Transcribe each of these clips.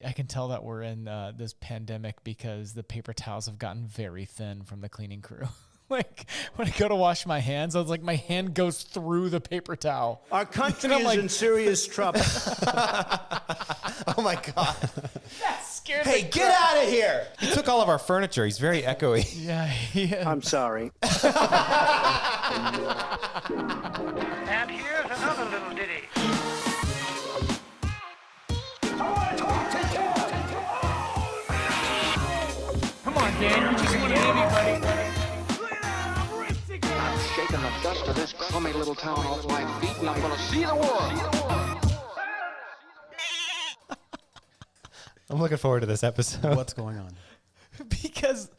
I can tell that we're in this pandemic because the paper towels have gotten very thin from the cleaning crew. Like when I go to wash my hands, I was like, my hand goes through the paper towel. Our country is in serious trouble. Oh my God. That scared Hey, the get out of here. He took all of our furniture. He's very echoey. Yeah, he is. I'm sorry. And here's another little ditty. Come on, Dan, you just want to leave me, buddy. I'm shaking the dust of this crummy little town off my feet, and I'm gonna see the world. I'm looking forward to this episode. What's going on? Because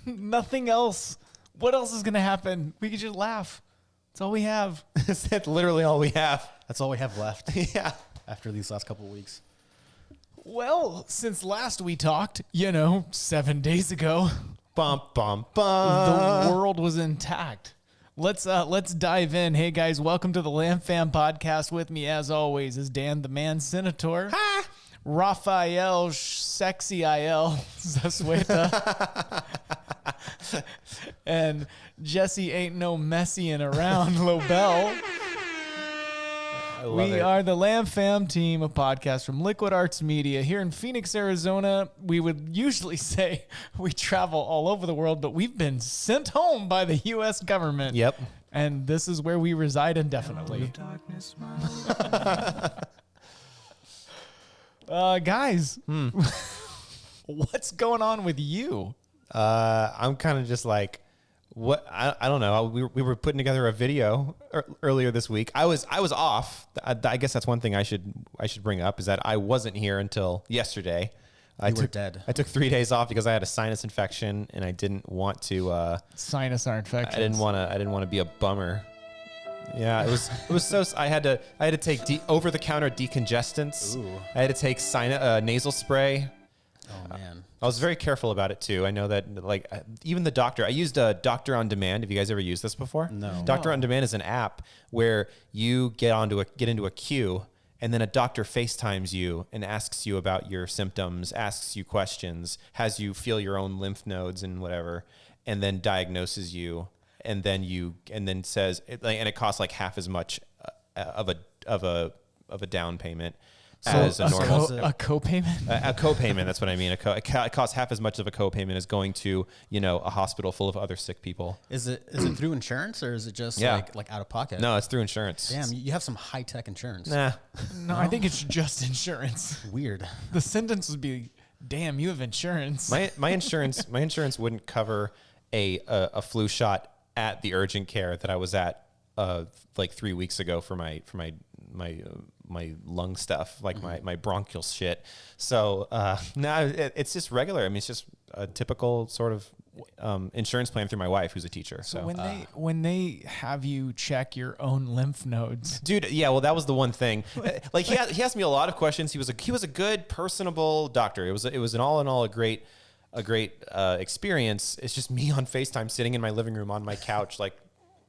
nothing else. What else is going to happen? We could just laugh. That's all we have. That's literally all we have. That's all we have left. Yeah. After these last couple of weeks. Well, since last we talked, 7 days ago, Bum, bum, bum. the world was intact. Let's dive in. Hey guys, welcome to the LAMFAM podcast. With me, as always, is Dan the Man Senator, Raphael Sexy IL Zazueta, and Jesse ain't no messing around Lobel. We are the LAMFAM team, a podcast from Liquid Arts Media here in Phoenix, Arizona. We would usually say we travel all over the world, but we've been sent home by the U.S. government. Yep. And this is where we reside indefinitely. Guys, what's going on with you? I'm kind of just like, what? I don't know. We were putting together a video earlier this week. I was off. I guess that's one thing I should bring up is that I wasn't here until yesterday. You were dead. I took 3 days off because I had a sinus infection and I didn't want to. Sinus infections. I didn't want to be a bummer. Yeah, it was so. I had to take over the counter decongestants. Ooh. I had to take nasal spray. Oh, man. I was very careful about it too. I know that even the doctor, I used a Doctor on Demand. Have you guys ever used this before? No. Doctor on Demand is an app where you get into a queue and then a doctor FaceTimes you and asks you about your symptoms, asks you questions, has you feel your own lymph nodes and whatever, and then diagnoses you, and then says, and it costs like half as much of a down payment. As a normal a co-payment? A co-payment, that's what I mean. It costs half as much of a co-payment as going to, a hospital full of other sick people. Is it through insurance or is it just like out of pocket? No, it's through insurance. Damn, you have some high-tech insurance. Nah. No, I think it's just insurance. Weird. The sentence would be, damn, you have insurance. My insurance wouldn't cover a flu shot at the urgent care that I was at like 3 weeks ago for my lung stuff, like my bronchial shit. So no, it's just regular. I mean, it's just a typical sort of insurance plan through my wife, who's a teacher. So when they have you check your own lymph nodes, dude, yeah, well, that was the one thing. Like he asked me a lot of questions. He was a good, personable doctor. It was an all in all a great experience. It's just me on FaceTime sitting in my living room on my couch, like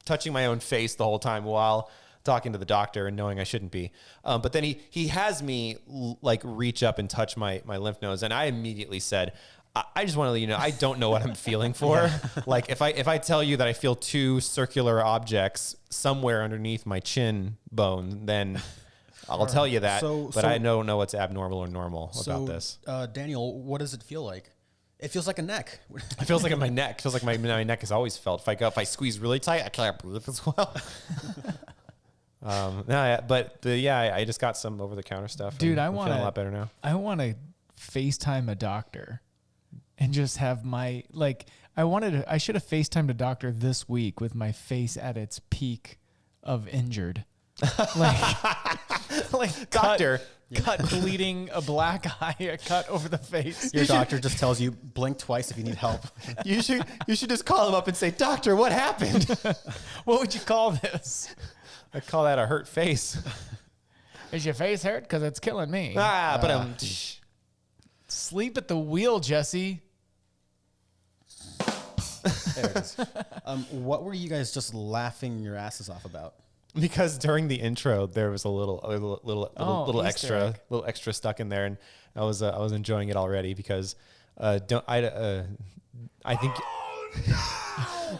touching my own face the whole time while talking to the doctor and knowing I shouldn't be. But then he has me like reach up and touch my lymph nodes. And I immediately said, I just want to let you know, I don't know what I'm feeling for. Like if I tell you that I feel two circular objects somewhere underneath my chin bone, then I'll tell you that. But I don't know what's abnormal or normal about this. Daniel, what does it feel like? It feels like a neck. It feels like in my neck. It feels like my neck has always felt. If I squeeze really tight, I can't breathe as well. I just got some over the counter stuff. Dude, I'm feeling a lot better now. I want to FaceTime a doctor and just have I should have FaceTimed a doctor this week with my face at its peak of injured. Like Doctor. Cut bleeding, a black eye, a cut over the face. Your doctor just tells you blink twice if you need help. You should just call him up and say, "Doctor, what happened?" What would you call this? I call that a hurt face. Is your face hurt? Because it's killing me. Sleep at the wheel, Jesse. There it is. What were you guys just laughing your asses off about? Because during the intro there was a little Easter extra stuck in there, and I was enjoying it already because I think.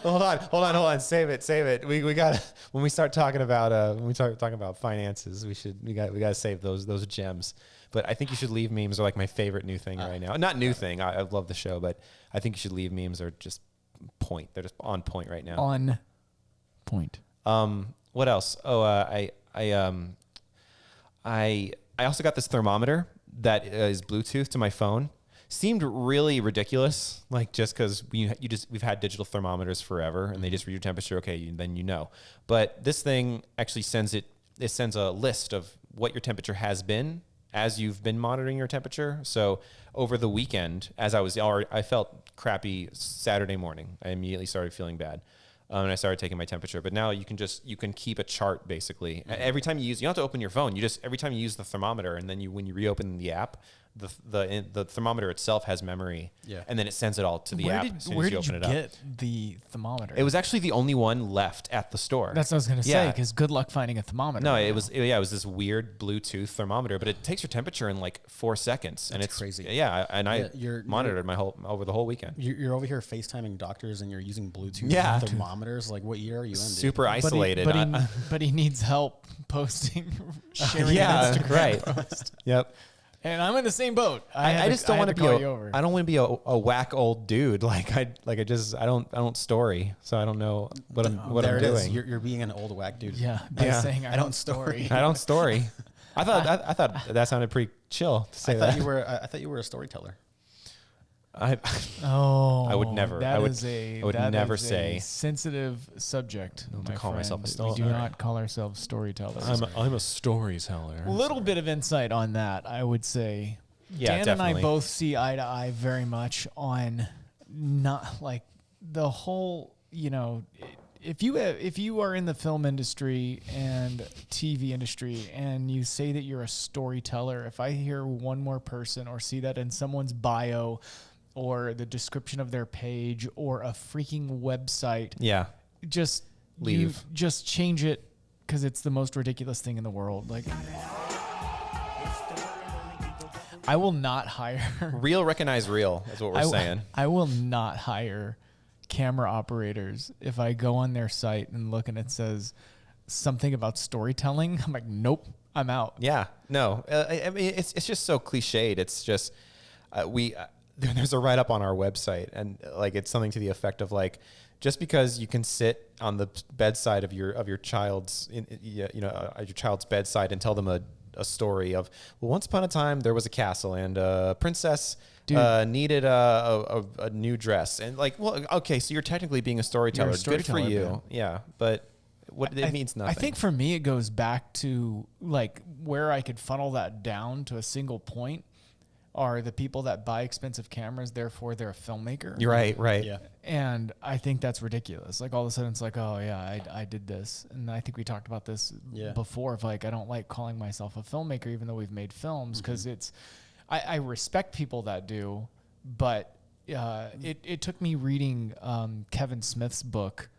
Hold on. Save it. We got when we start talking about finances, we got to save those gems. But I think you should leave memes are like my favorite new thing right now. Not new thing. I love the show, but I think you should leave memes are just point. They're just on point right now. On point. What else? Oh, I also got this thermometer that is Bluetooth to my phone. Seemed really ridiculous, like just because we've had digital thermometers forever, and they just read your temperature. Okay, then you know. But this thing actually sends a list of what your temperature has been as you've been monitoring your temperature. So over the weekend, I felt crappy Saturday morning. I immediately started feeling bad. And I started taking my temperature, but now you can keep a chart basically. Every time you don't have to open your phone. Every time you use the thermometer, and then when you reopen the app, the thermometer itself has memory, and then it sends it all to the app as soon as you open it up. Where did you get the thermometer? It was actually the only one left at the store. That's what I was going to say, because good luck finding a thermometer. No, it was this weird Bluetooth thermometer, but it takes your temperature in like 4 seconds, and it's crazy. Yeah, and I monitored over the whole weekend. You're over here FaceTiming doctors, and you're using Bluetooth thermometers. Like, what year are you in? Super isolated. But he needs help posting, sharing an Instagram right. post. Yep. And I'm in the same boat. I just don't want to be I don't want to be a whack old dude. I don't story, so I don't know what I'm doing. You're being an old whack dude. Yeah. Saying I don't story. I don't story. I thought that sounded pretty chill to say that. I thought you were a storyteller. I would never. I would never say a sensitive subject. To call myself a We storyteller. do not call ourselves storytellers. I'm a storyteller. A little bit of insight on that, I would say. Yeah, Dan definitely. and I both see eye to eye very much on not like the whole, if you are in the film industry and TV industry and you say that you're a storyteller, if I hear one more person or see that in someone's bio or the description of their page or a freaking website, just leave. Just change it, because it's the most ridiculous thing in the world. Like, I will not hire real. Recognize real is what we're saying. I will not hire camera operators if I go on their site and look and it says something about storytelling. I'm like, nope, I'm out. Yeah, no. I mean, it's just so cliched. It's just there's a write up on our website, and like it's something to the effect of like, just because you can sit on the bedside of your child's your child's bedside and tell them a story of, well, once upon a time there was a castle and a princess needed a new dress, and like, well, okay, so you're technically being a storyteller. Good for you. Man. Yeah, but it means nothing. I think for me it goes back to like where I could funnel that down to a single point are the people that buy expensive cameras, therefore they're a filmmaker. You're right. Yeah. And I think that's ridiculous. Like all of a sudden it's like, oh yeah, I did this. And I think we talked about this before of like, I don't like calling myself a filmmaker, even though we've made films, because I respect people that do, but it took me reading Kevin Smith's book,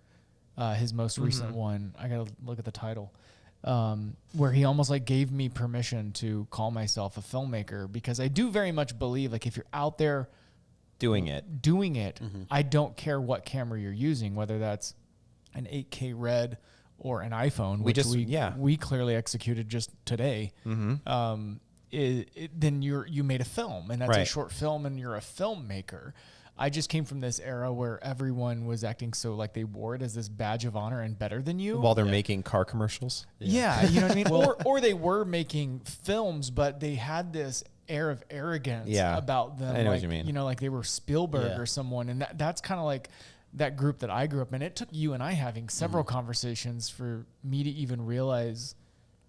his most recent one. I gotta look at the title. Where he almost like gave me permission to call myself a filmmaker, because I do very much believe like if you're out there doing it, I don't care what camera you're using, whether that's an 8K Red or an iPhone, which we clearly executed just today. Then you made a film, and that's a short film, and you're a filmmaker. I just came from this era where everyone was acting so like they wore it as this badge of honor and better than you while they're making car commercials. Yeah, you know what I mean? or they were making films, but they had this air of arrogance about them. I know what you mean. Like they were Spielberg or someone. And that's kind of like that group that I grew up in. It took you and I having several conversations for me to even realize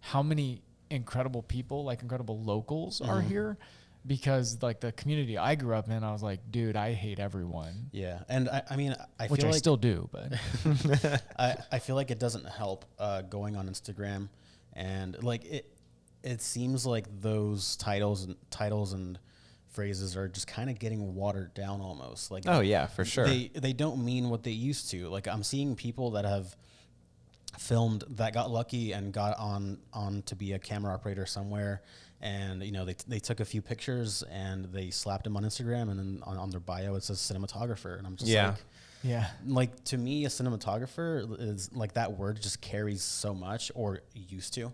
how many incredible people, like incredible locals are here. Because like the community I grew up in, I was like, dude, I hate everyone. Yeah, and I mean, I which feel I like, still do, but I feel like it doesn't help going on Instagram, and like it seems like those titles and phrases are just kind of getting watered down almost. Like, oh yeah, for sure. They don't mean what they used to. Like I'm seeing people that have filmed that got lucky and got on to be a camera operator somewhere, and they took a few pictures and they slapped him on Instagram, and then on their bio it says cinematographer, and I'm just like to me a cinematographer is like that word just carries so much, or used to.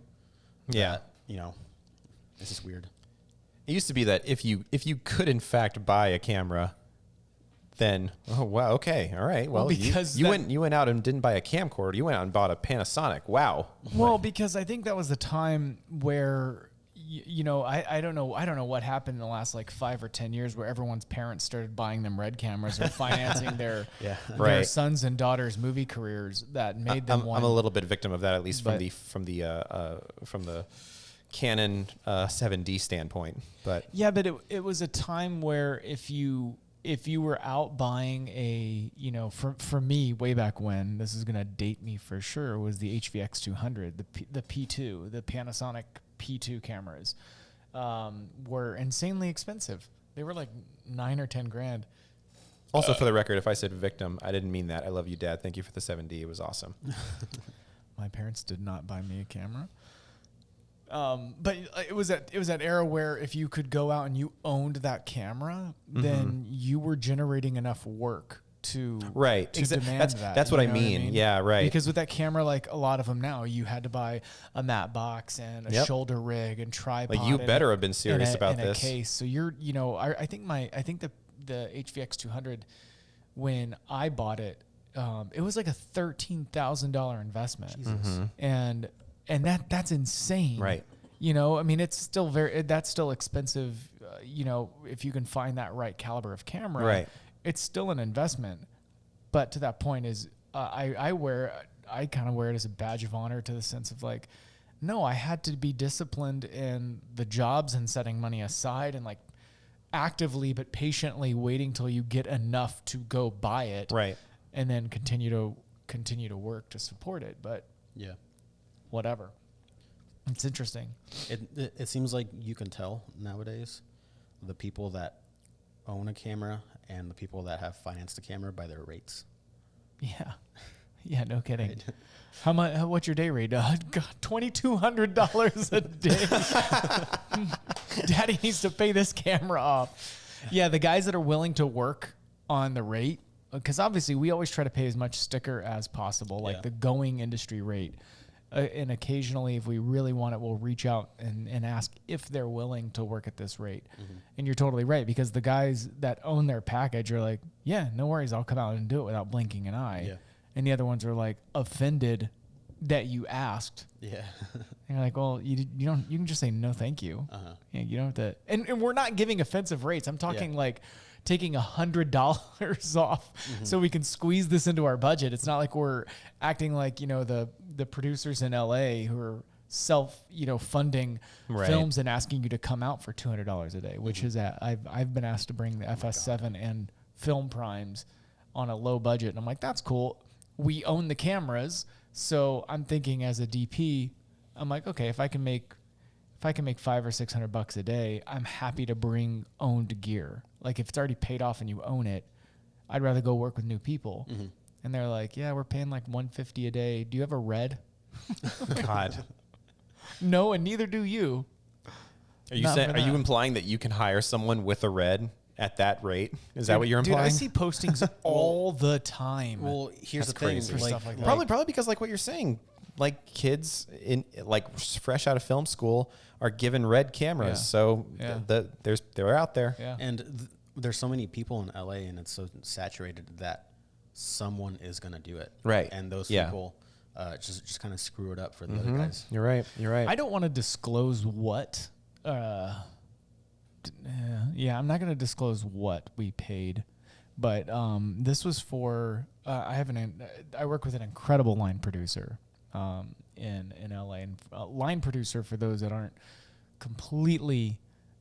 Yeah, it's just weird. It used to be that if you could in fact buy a camera, then okay, all right. Well, because you went out and didn't buy a camcorder. You went out and bought a Panasonic. Wow. Well, because I think that was the time where I don't know what happened in the last like 5 or 10 years where everyone's parents started buying them Red cameras or financing their sons and daughters' movie careers that made them. I'm a little bit victim of that, at least from the Canon 7D standpoint. But it was a time where if you were out buying for me way back when, this is going to date me for sure, was the HVX 200, the P2, the Panasonic P2 cameras were insanely expensive. They were like $9 or $10,000. Also, for the record, if I said victim, I didn't mean that. I love you, Dad. Thank you for the 7D. It was awesome. My parents did not buy me a camera. But it was that era where if you could go out and you owned that camera, then you were generating enough work to demand that. That's what I mean. Yeah, right. Because with that camera, like a lot of them now, you had to buy a matte box and a shoulder rig and tripod. Like you better have been serious about this. A case. So I think the HVX 200, when I bought it, it was like a $13,000 investment. Jesus. And that's insane. Right. It's still that's still expensive. If you can find that right caliber of camera, right, it's still an investment. But to that point is, I kind of wear it as a badge of honor, to the sense of like, no, I had to be disciplined in the jobs and setting money aside and like actively but patiently waiting till you get enough to go buy it. Right. And then continue to work to support it. But yeah. Whatever. It's interesting. It seems like you can tell nowadays the people that own a camera and the people that have financed a camera by their rates. Yeah. Yeah, no kidding. Right. How much? What's your day rate? $2,200 a day. Daddy needs to pay this camera off. Yeah, the guys that are willing to work on the rate, because obviously we always try to pay as much sticker as possible, like the going industry rate. And occasionally, if we really want it, we'll reach out and ask if they're willing to work at this rate. Mm-hmm. And you're totally right, because the guys that own their package are like, yeah, no worries, I'll come out and do it without blinking an eye. Yeah. And the other ones are like offended that you asked. Yeah. And you're like, well, you can just say no, thank you. Uh-huh. Yeah, you don't have to. And we're not giving offensive rates. I'm talking like taking $100 off so we can squeeze this into our budget. It's not like we're acting like, the producers in LA who are funding films and asking you to come out for $200 a day, which is I've been asked to bring the FS7 and film primes on a low budget. And I'm like, that's cool. We own the cameras. So I'm thinking as a DP, I'm like, okay, if I can make $500 or $600 a day, I'm happy to bring owned gear. Like if it's already paid off and you own it, I'd rather go work with new people. Mm-hmm. And they're like, yeah, we're paying like $150 a day. Do you have a red? God. No, and neither do you. Are you implying that you can hire someone with a red at that rate? Is that what you're implying? Dude, I see postings all the time. Well, here's That's the thing. crazy. For stuff like that. Probably because like what you're saying, like kids in like fresh out of film school are given red cameras. So they're out there. Yeah. And there's so many people in LA and it's so saturated that someone is going to do it. Right. And those people just kind of screw it up for the other guys. You're right. I don't want to disclose what. I'm not going to disclose what we paid, but this was for. I work with an incredible line producer in LA, and line producer, for those that aren't completely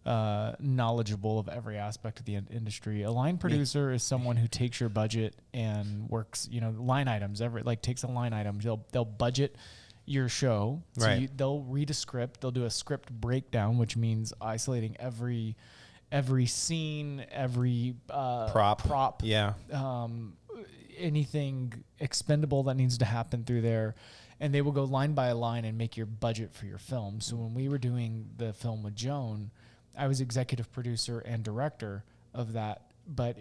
knowledgeable of every aspect of the industry, a line producer is someone who takes your budget and works, line items. Takes a line item. They'll budget your show. So they'll read a script. They'll do a script breakdown, which means isolating every scene, every prop. Yeah. anything expendable that needs to happen through there. And they will go line by line and make your budget for your film. So when we were doing the film with Joan, I was executive producer and director of that, but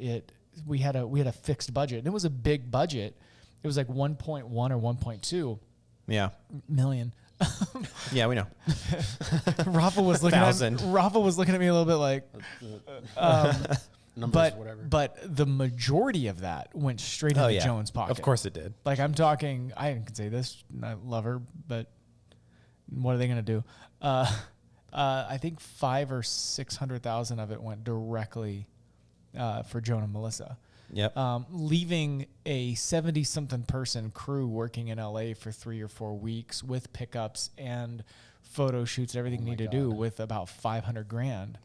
we had a fixed budget. And it was a big budget. It was like 1.1 or 1.2 million. Yeah, we know. Rafa was looking at me a little bit like Numbers, whatever. But the majority of that went straight into Joan's pocket. Of course it did. Like I'm talking, I can say this, I love her, but what are they going to do? I think 500,000 or 600,000 of it went directly for Joan and Melissa. Yep. Leaving a 70-something person crew working in LA for 3 or 4 weeks with pickups and photo shoots, everything you need to do with about $500,000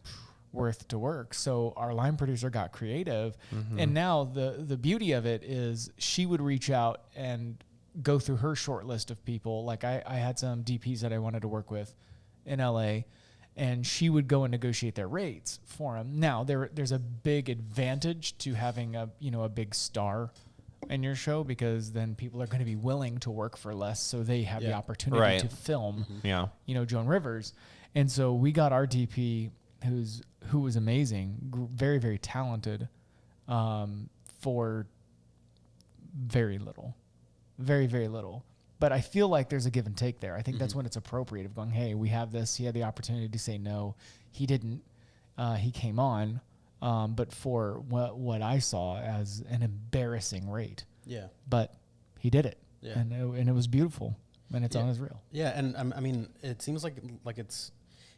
worth to work. So our line producer got creative. And now the beauty of it is she would reach out and go through her short list of people. Like I had some DPs that I wanted to work with in LA, and she would go and negotiate their rates for them. Now there's a big advantage to having a big star in your show, because then people are going to be willing to work for less, so they have the opportunity to film Joan Rivers. And so we got our DP who was amazing, very, very talented, for very little, very, very little. But I feel like there's a give and take there. I think that's when it's appropriate of going, hey, we have this. He had the opportunity to say no. He didn't. He came on, but for what I saw as an embarrassing rate. Yeah. But he did it. Yeah. And it was beautiful, and it's on his reel. Yeah, and I mean, it seems like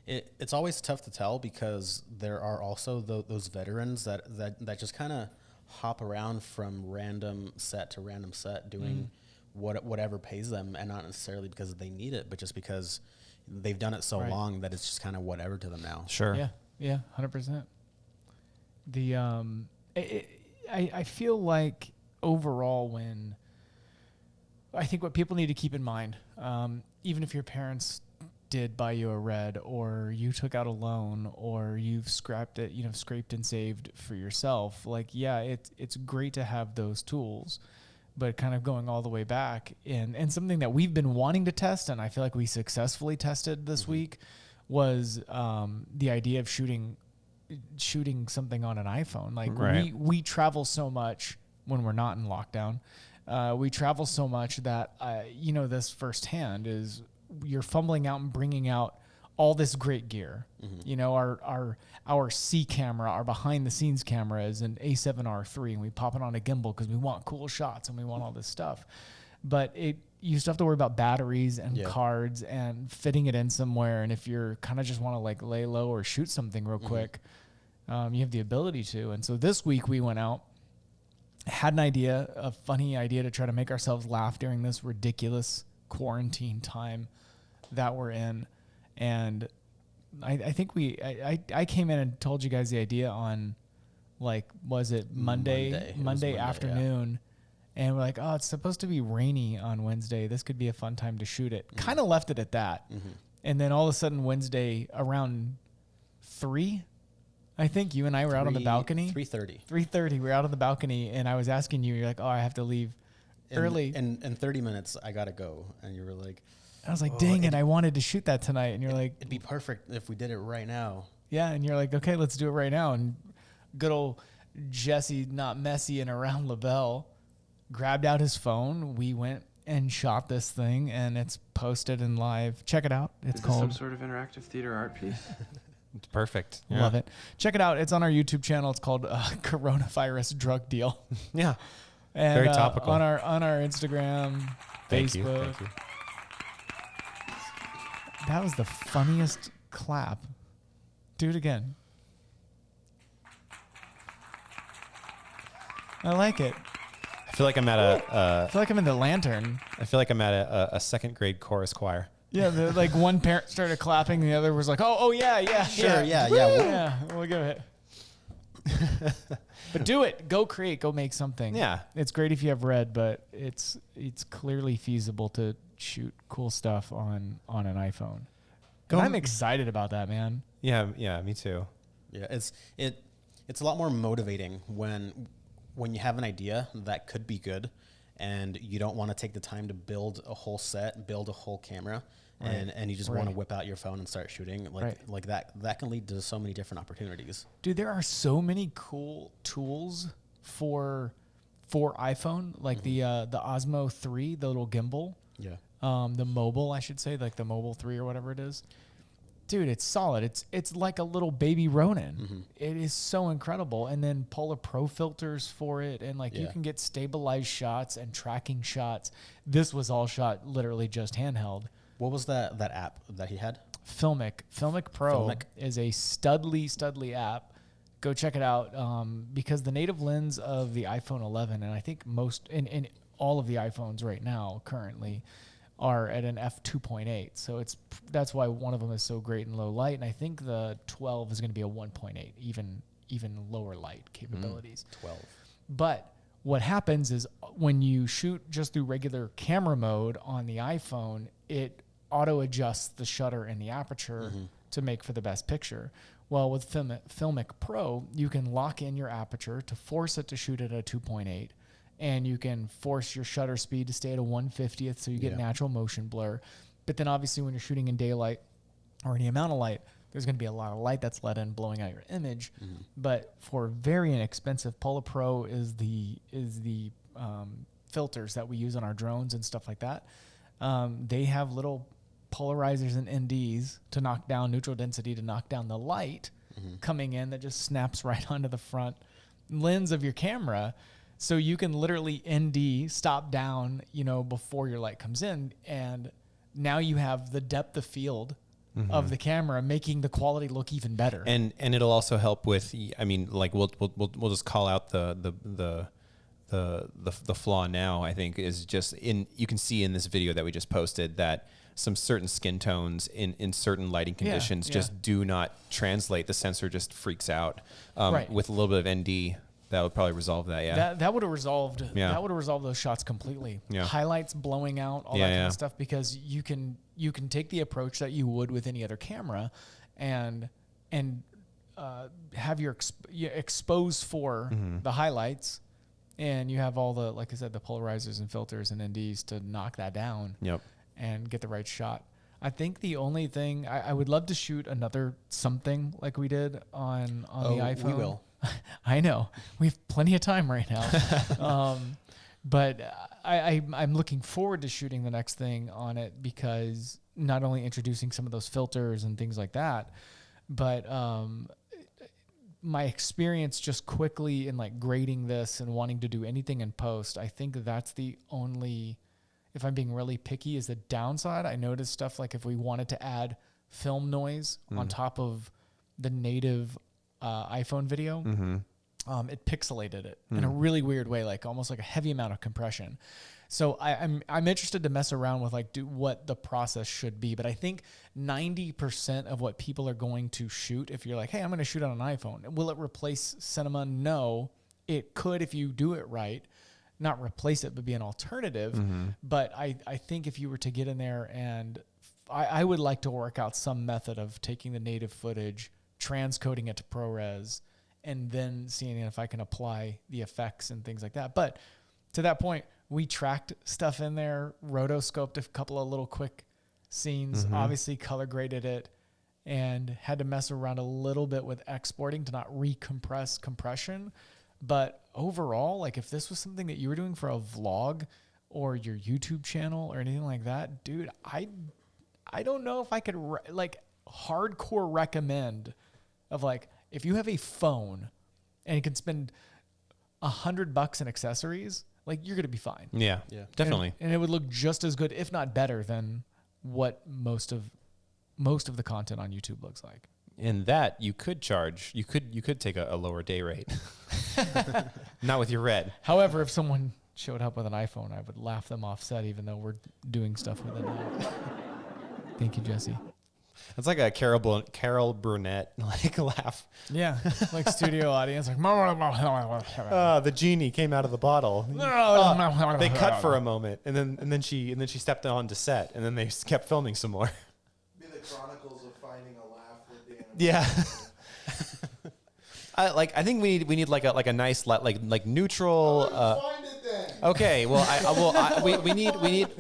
it's always tough to tell, because there are also those veterans that just kind of hop around from random set to random set doing whatever pays them, and not necessarily because they need it, but just because they've done it so long that it's just kind of whatever to them now. Sure. Yeah, 100%. I feel like overall, I think what people need to keep in mind, even if your parents did buy you a red, or you took out a loan, or you've scraped and saved for yourself, like, it's great to have those tools, but kind of going all the way back, and something that we've been wanting to test, and I feel like we successfully tested this week, was the idea of shooting something on an iPhone. Like we travel so much when we're not in lockdown. We travel so much that, this firsthand is, you're fumbling out and bringing out all this great gear. Our C camera, our behind the scenes camera is an A7R III, and we pop it on a gimbal because we want cool shots and we want all this stuff. But you still have to worry about batteries and cards and fitting it in somewhere. And if you're kind of just want to like lay low or shoot something real quick, you have the ability to. And so this week we went out, had a funny idea to try to make ourselves laugh during this ridiculous quarantine time that we're in. And I think I came in and told you guys the idea on, like, was it Monday afternoon? Yeah. And we're like, oh, it's supposed to be rainy on Wednesday. This could be a fun time to shoot it. Kind of left it at that. And then all of a sudden Wednesday around 3, I think you and I were out on the balcony. 3:30. We were out on the balcony, and I was asking you, you're like, oh, I have to leave early. In 30 minutes, I got to go. And you were like, I was like, dang it, I wanted to shoot that tonight. And you're like, it'd be perfect if we did it right now. Yeah. And you're like, okay, let's do it right now. And good old Jesse, not messy and around LaBelle, grabbed out his phone. We went and shot this thing, and it's posted and live. Check it out. It's called some sort of interactive theater art piece. It's perfect. Love it. Check it out. It's on our YouTube channel. It's called Coronavirus Drug Deal. Yeah. And very topical. On our Instagram, Facebook. Thank you. That was the funniest clap. Do it again. I like it. I feel like I'm at I feel like I'm in the Lantern. I feel like I'm at a second grade chorus choir. Yeah, like one parent started clapping, the other was like, "Oh yeah, sure, yeah, we'll give it." But do it. Go create. Go make something. Yeah, it's great if you have red, but it's clearly feasible to shoot cool stuff on an iPhone. I'm excited about that, man. Yeah, me too. Yeah, it's a lot more motivating when when you have an idea that could be good, and you don't want to take the time to build a whole set, build a whole camera, and you just want to whip out your phone and start shooting, like that can lead to so many different opportunities. Dude, there are so many cool tools for iPhone, like the Osmo 3, the little gimbal. Yeah. The mobile, I should say, like the Mobile 3 or whatever it is. Dude, it's solid. It's like a little baby Ronin. It is so incredible. And then Polar Pro filters for it, and like you can get stabilized shots and tracking shots. This was all shot literally just handheld. What was that app that he had? Filmic Pro is a studly app. Go check it out, because the native lens of the iPhone 11, and I think most in all of the iPhones right now currently, are at an f2.8. So that's why one of them is so great in low light, and I think the 12 is going to be a 1.8, even lower light capabilities. 12. But what happens is when you shoot just through regular camera mode on the iPhone, it auto adjusts the shutter and the aperture to make for the best picture. Well, with Filmic Pro, you can lock in your aperture to force it to shoot at a 2.8, and you can force your shutter speed to stay at a 1/50th, so you get natural motion blur. But then obviously when you're shooting in daylight or any amount of light, there's going to be a lot of light that's let in, blowing out your image. But for very inexpensive, Polar Pro is the filters that we use on our drones and stuff like that. They have little polarizers and NDs to knock down neutral density, to knock down the light coming in, that just snaps right onto the front lens of your camera. So you can literally ND stop down, before your light comes in. And now you have the depth of field of the camera, making the quality look even better. And it'll also help with, I mean, like we'll just call out the flaw now, I think, is just you can see in this video that we just posted that some certain skin tones in certain lighting conditions just do not translate. The sensor just freaks out. With a little bit of ND, that would probably resolve that. Yeah. That would have resolved. That would have resolved those shots completely. Yeah. Highlights blowing out, all that kind of stuff, because you can take the approach that you would with any other camera, and have your exposed for the highlights. And you have all the, like I said, the polarizers and filters and NDs to knock that down. Yep. And get the right shot. I think the only thing I would love to shoot another something like we did on the iPhone. We will. I know we have plenty of time right now, but I'm looking forward to shooting the next thing on it, because not only introducing some of those filters and things like that, but my experience just quickly in like grading this and wanting to do anything in post, I think that's the only, if I'm being really picky, is the downside. I noticed stuff like if we wanted to add film noise on top of the native iPhone video, it pixelated it in a really weird way, like almost like a heavy amount of compression. So I'm interested to mess around with like what the process should be. But I think 90% of what people are going to shoot, if you're like, hey, I'm going to shoot on an iPhone, will it replace cinema? No, it could if you do it right. Not replace it, but be an alternative. But I think if you were to get in there, and I would like to work out some method of taking the native footage, transcoding it to ProRes, and then seeing if I can apply the effects and things like that. But to that point, we tracked stuff in there, rotoscoped a couple of little quick scenes, obviously color graded it, and had to mess around a little bit with exporting to not recompress compression. But overall, like if this was something that you were doing for a vlog or your YouTube channel or anything like that, dude, I don't know if I could hardcore recommend of like, if you have a phone and you can spend $100 in accessories, like you're going to be fine. Yeah, definitely. And it would look just as good, if not better, than what most of the content on YouTube looks like. And that you could charge, you could take a lower day rate. Not with your Red. However, if someone showed up with an iPhone, I would laugh them off set, even though we're doing stuff with it now. Thank you, Jesse. It's like a Carol Burnett like laugh. Yeah, like studio audience, like the genie came out of the bottle. They cut for a moment, and then she stepped on to set, and then they kept filming some more. Be the Chronicles of Finding a Laugh with the Yeah. I think we need like a nice like neutral. Find it then. Okay, well, we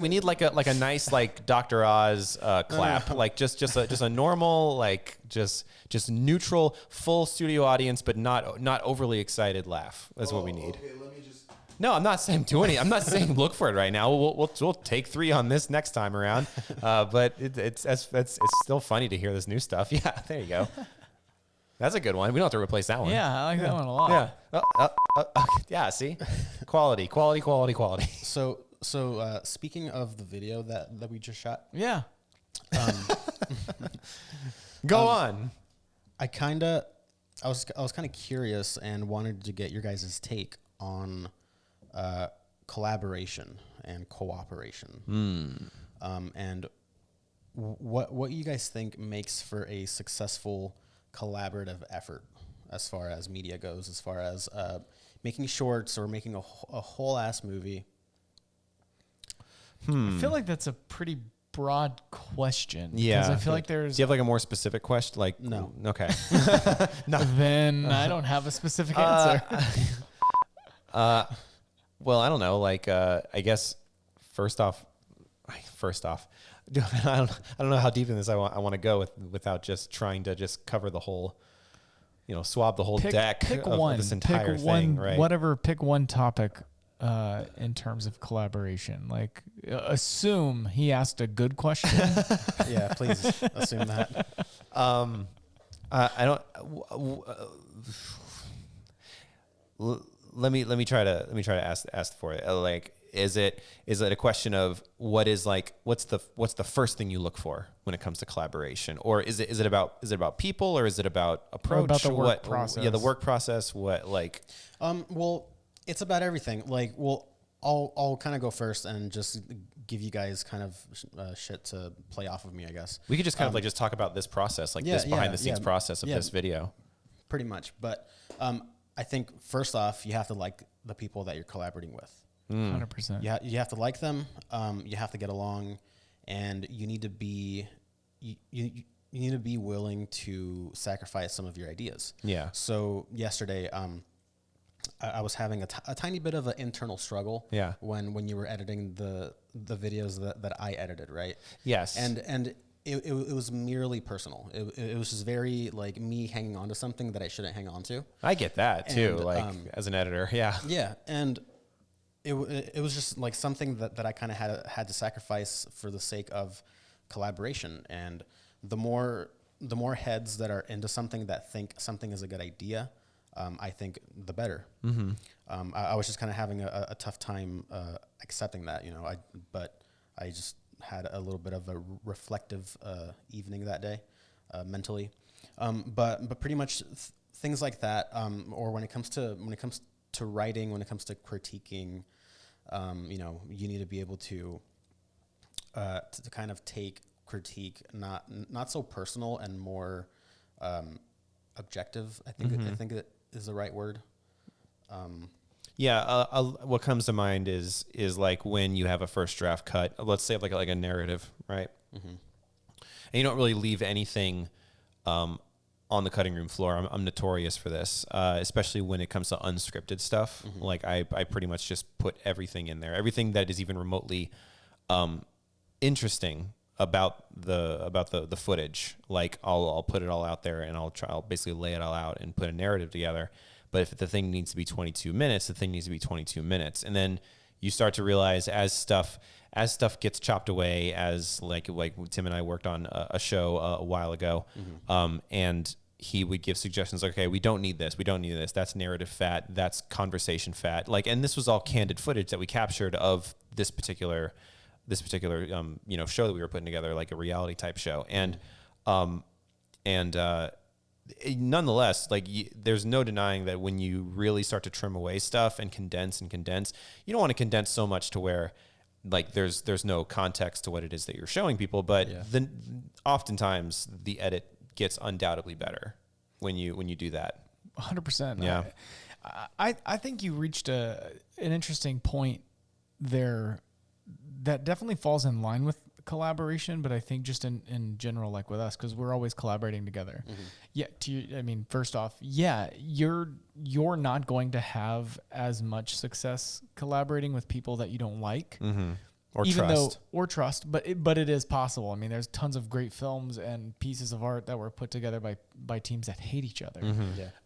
need like a nice like Dr. Oz clap, like just a normal like just neutral full studio audience, but not overly excited laugh. That's what we need. Okay, let me just. No, I'm not saying do any. I'm not saying look for it right now. We'll take 3 on this next time around. But it's still funny to hear this new stuff. Yeah, there you go. That's a good one. We don't have to replace that one. Yeah, I like that one a lot. Yeah. Yeah. See, quality. So speaking of the video that we just shot, Yeah. Go on. I was kind of curious and wanted to get your guys' take on collaboration and cooperation, and what you guys think makes for a successful collaborative effort as far as media goes, as far as making shorts or making a whole ass movie. I feel like that's a pretty broad question. Yeah. Because I feel like there's. Do you have like a more specific question? Like No. Okay. Then I don't have a specific answer. Well, I don't know. Like, I guess first off, I don't know how deep in this I want to go without just trying to just cover the whole, swab the whole deck pick of one. this entire pick thing, one, right? Whatever. Pick one topic in terms of collaboration. Like, assume he asked a good question. Yeah, please assume that. I don't. Let me try to ask for it. Like, is it a question of what's the first thing you look for when it comes to collaboration, or is it about people, or is it about approach? about the work process? Yeah, the work process. What like? Well, it's about everything. Like, well, I'll kind of go first and just give you guys kind of shit to play off of me, I guess. We could just kind of like just talk about this process, like this behind the scenes process of this video. Pretty much, but I think first off, you have to like the people that you're collaborating with. 100%. You have to like them. You have to get along, and you need to be you need to be willing to sacrifice some of your ideas. Yeah. So yesterday, I was having a tiny bit of an internal struggle. Yeah. When you were editing the videos that I edited, right? Yes. And it was merely personal. It was just very like me hanging on to something that I shouldn't hang on to. I get that too. And, like as an editor, yeah. Yeah, and it was just like something that I kind of had to sacrifice for the sake of collaboration. And the more heads that are into something that think something is a good idea, I think the better. Mm-hmm. I was just kind of having a tough time accepting that, but I just had a little bit of a reflective evening that day, mentally. But pretty much things like that, or when it comes to writing, when it comes to critiquing, you need to be able to kind of take critique not so personal and more objective. I think it is the right word. Yeah, what comes to mind is like when you have a first draft cut. Let's say like a narrative, right? Mm-hmm. And you don't really leave anything on the cutting room floor. I'm notorious for this, especially when it comes to unscripted stuff. Mm-hmm. Like I pretty much just put everything in there, everything that is even remotely interesting about the footage. Like I'll put it all out there, and I'll basically lay it all out and put a narrative together. But if the thing needs to be 22 minutes, the thing needs to be 22 minutes. And then you start to realize as stuff gets chopped away, as like Tim and I worked on a show a while ago, and he would give suggestions. Okay, we don't need this. We don't need this. That's narrative fat. That's conversation fat. Like, and this was all candid footage that we captured of this particular show that we were putting together, like a reality type show. And nonetheless, like there's no denying that when you really start to trim away stuff and condense, you don't want to condense so much to where like there's no context to what it is that you're showing people. But then oftentimes the edit gets undoubtedly better when you do that. 100%. Yeah. I think you reached an interesting point there that definitely falls in line with collaboration, but I think just in general, like with us, because we're always collaborating together. Yeah. First off, yeah, you're not going to have as much success collaborating with people that you don't like. Or trust, but it is possible. I mean, there's tons of great films and pieces of art that were put together by teams that hate each other.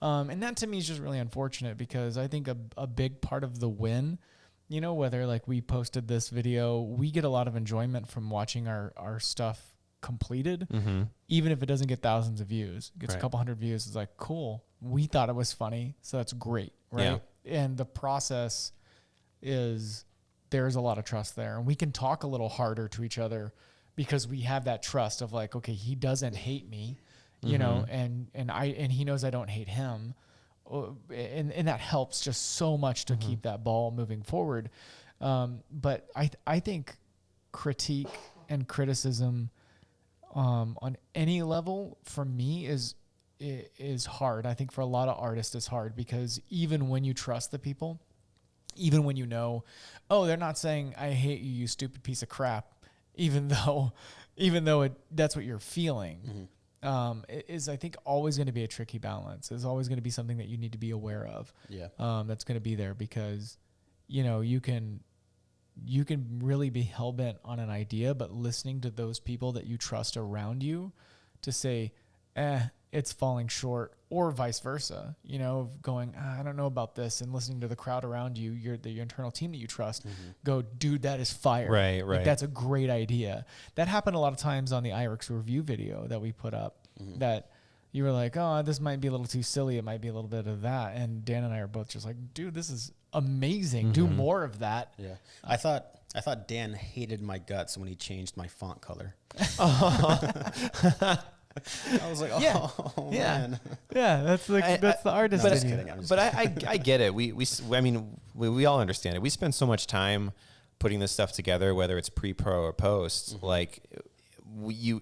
And that to me is just really unfortunate, because I think a big part of the win, whether like we posted this video, we get a lot of enjoyment from watching our stuff completed, even if it doesn't get thousands of views. It gets a couple hundred views. It's like, cool. We thought it was funny, so that's great, right? Yeah. And the process is, there's a lot of trust there, and we can talk a little harder to each other because we have that trust of like, okay, he doesn't hate me, and he knows I don't hate him. And that helps just so much to keep that ball moving forward. But I think critique and criticism on any level for me is hard. I think for a lot of artists it's hard, because even when you trust the people, even when they're not saying I hate you, you stupid piece of crap, even though that's what you're feeling. It is, I think, always going to be a tricky balance. It's always going to be something that you need to be aware of. Yeah. That's going to be there, because, you can really be hell-bent on an idea, but listening to those people that you trust around you to say, it's falling short, or vice versa, of going, I don't know about this, and listening to the crowd around you, your internal team that you trust, go, dude, that is fire. Right. Like, that's a great idea. That happened a lot of times on the IRIX review video that we put up, that you were like, oh, this might be a little too silly. It might be a little bit of that. And Dan and I are both just like, dude, this is amazing. Do more of that. Yeah. I thought Dan hated my guts when he changed my font color. I was like, oh man. Yeah, that's the artist. But I get it. We all understand it. We spend so much time putting this stuff together, whether it's pre-pro or post. Like, you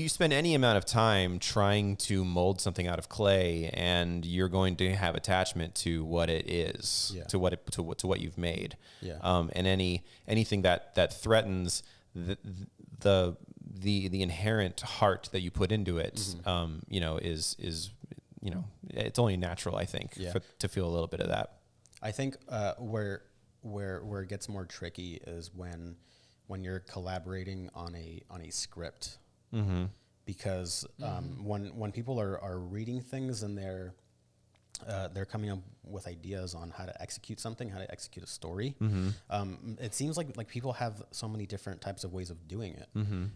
spend any amount of time trying to mold something out of clay, and you're going to have attachment to what it is, to what you've made. Yeah. And anything that threatens the inherent heart that you put into it, is it's only natural, I think, to feel a little bit of that. I think where it gets more tricky is when you're collaborating on a script, because when people are reading things and they're coming up with ideas on how to execute something, how to execute a story. It seems like people have so many different types of ways of doing it,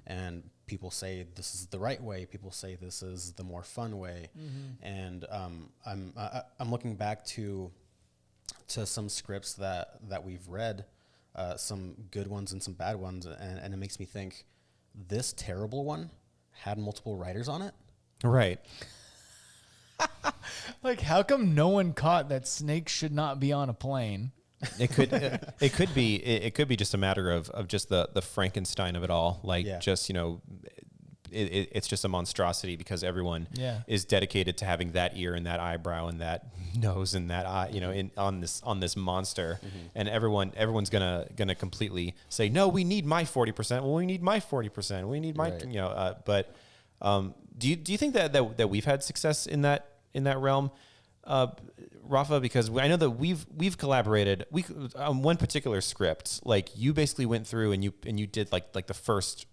and people say this is the right way. People say this is the more fun way, and I'm looking back to some scripts that we've read, some good ones and some bad ones, and it makes me think this terrible one had multiple writers on it. Right. Like, how come no one caught that snakes should not be on a plane? It could be just a matter of just the Frankenstein of it all. Like, it's just a monstrosity, because everyone is dedicated to having that ear and that eyebrow and that nose and that eye, on this monster, and everyone's gonna completely say, no, we need my 40%. Well, we need my 40%. We need my but. Do you think that we've had success in that realm, Rafa? Because I know that we've collaborated on one particular script. Like, you basically went through and you did like the first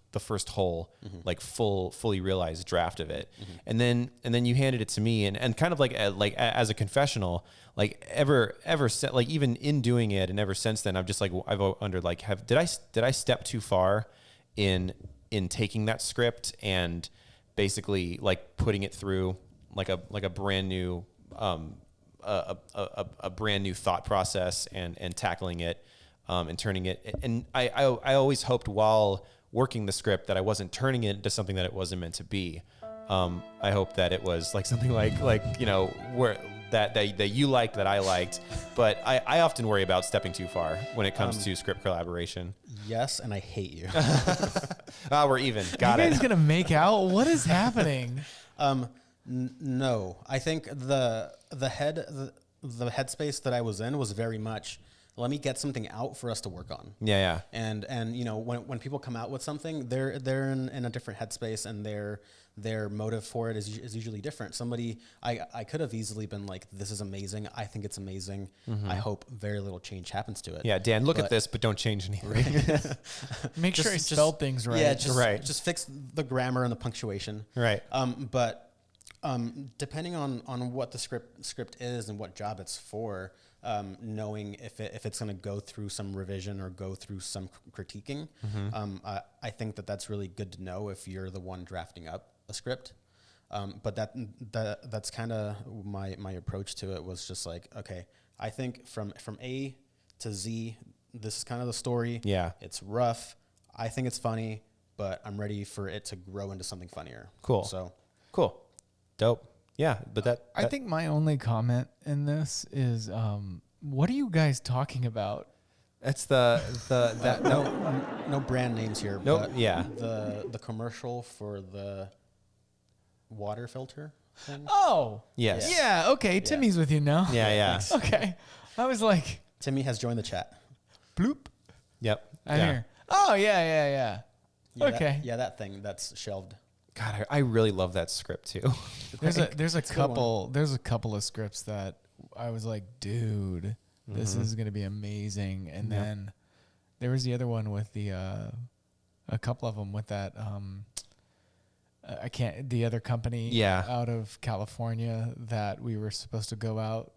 whole like fully realized draft of it, and then you handed it to me, and kind of like as a confessional, like like even in doing it and ever since then, I've wondered, like, did I step too far in taking that script and basically like putting it through like a brand new a brand new thought process and tackling it and turning it, and I always hoped while working the script that I wasn't turning it into something that it wasn't meant to be. I hope that it was like something like where that you liked, that I liked, but I often worry about stepping too far when it comes to script collaboration. Yes, and I hate you. We're even. Got it. You guys gonna make out? What is happening? No, I think the headspace that I was in was very much let me get something out for us to work on. Yeah. And you know, when people come out with something, they're in a different headspace, and their motive for it is usually different. Somebody, I could have easily been like, this is amazing. I think it's amazing. I hope very little change happens to it. Yeah, Dan, look at this, but don't change anything. Make sure I spelled things right. Yeah, Right. just fix the grammar and the punctuation. Right. But depending on what the script is and what job it's for, knowing if it's going to go through some revision or go through some critiquing, I think that's really good to know if you're the one drafting up a script. But that's kind of my approach to it, was just like, okay, I think from A to Z, this is kind of the story. Yeah. It's rough. I think it's funny, but I'm ready for it to grow into something funnier. Cool. So Cool. Dope. Yeah, but I think my only comment in this is, what are you guys talking about? that's that no brand names here. Nope, But yeah. The commercial for the water filter thing. Oh, Yes. yeah. Okay, Timmy's with you now. Yeah. Okay, I was like, Timmy has joined the chat. bloop. Yep. I hear. Oh yeah. Yeah, Okay. that thing that's shelved. God, I really love that script too. There's a couple of scripts that I was like, dude, this is gonna be amazing. And then there was the other one with the a couple of them with that the other company out of California that we were supposed to go out.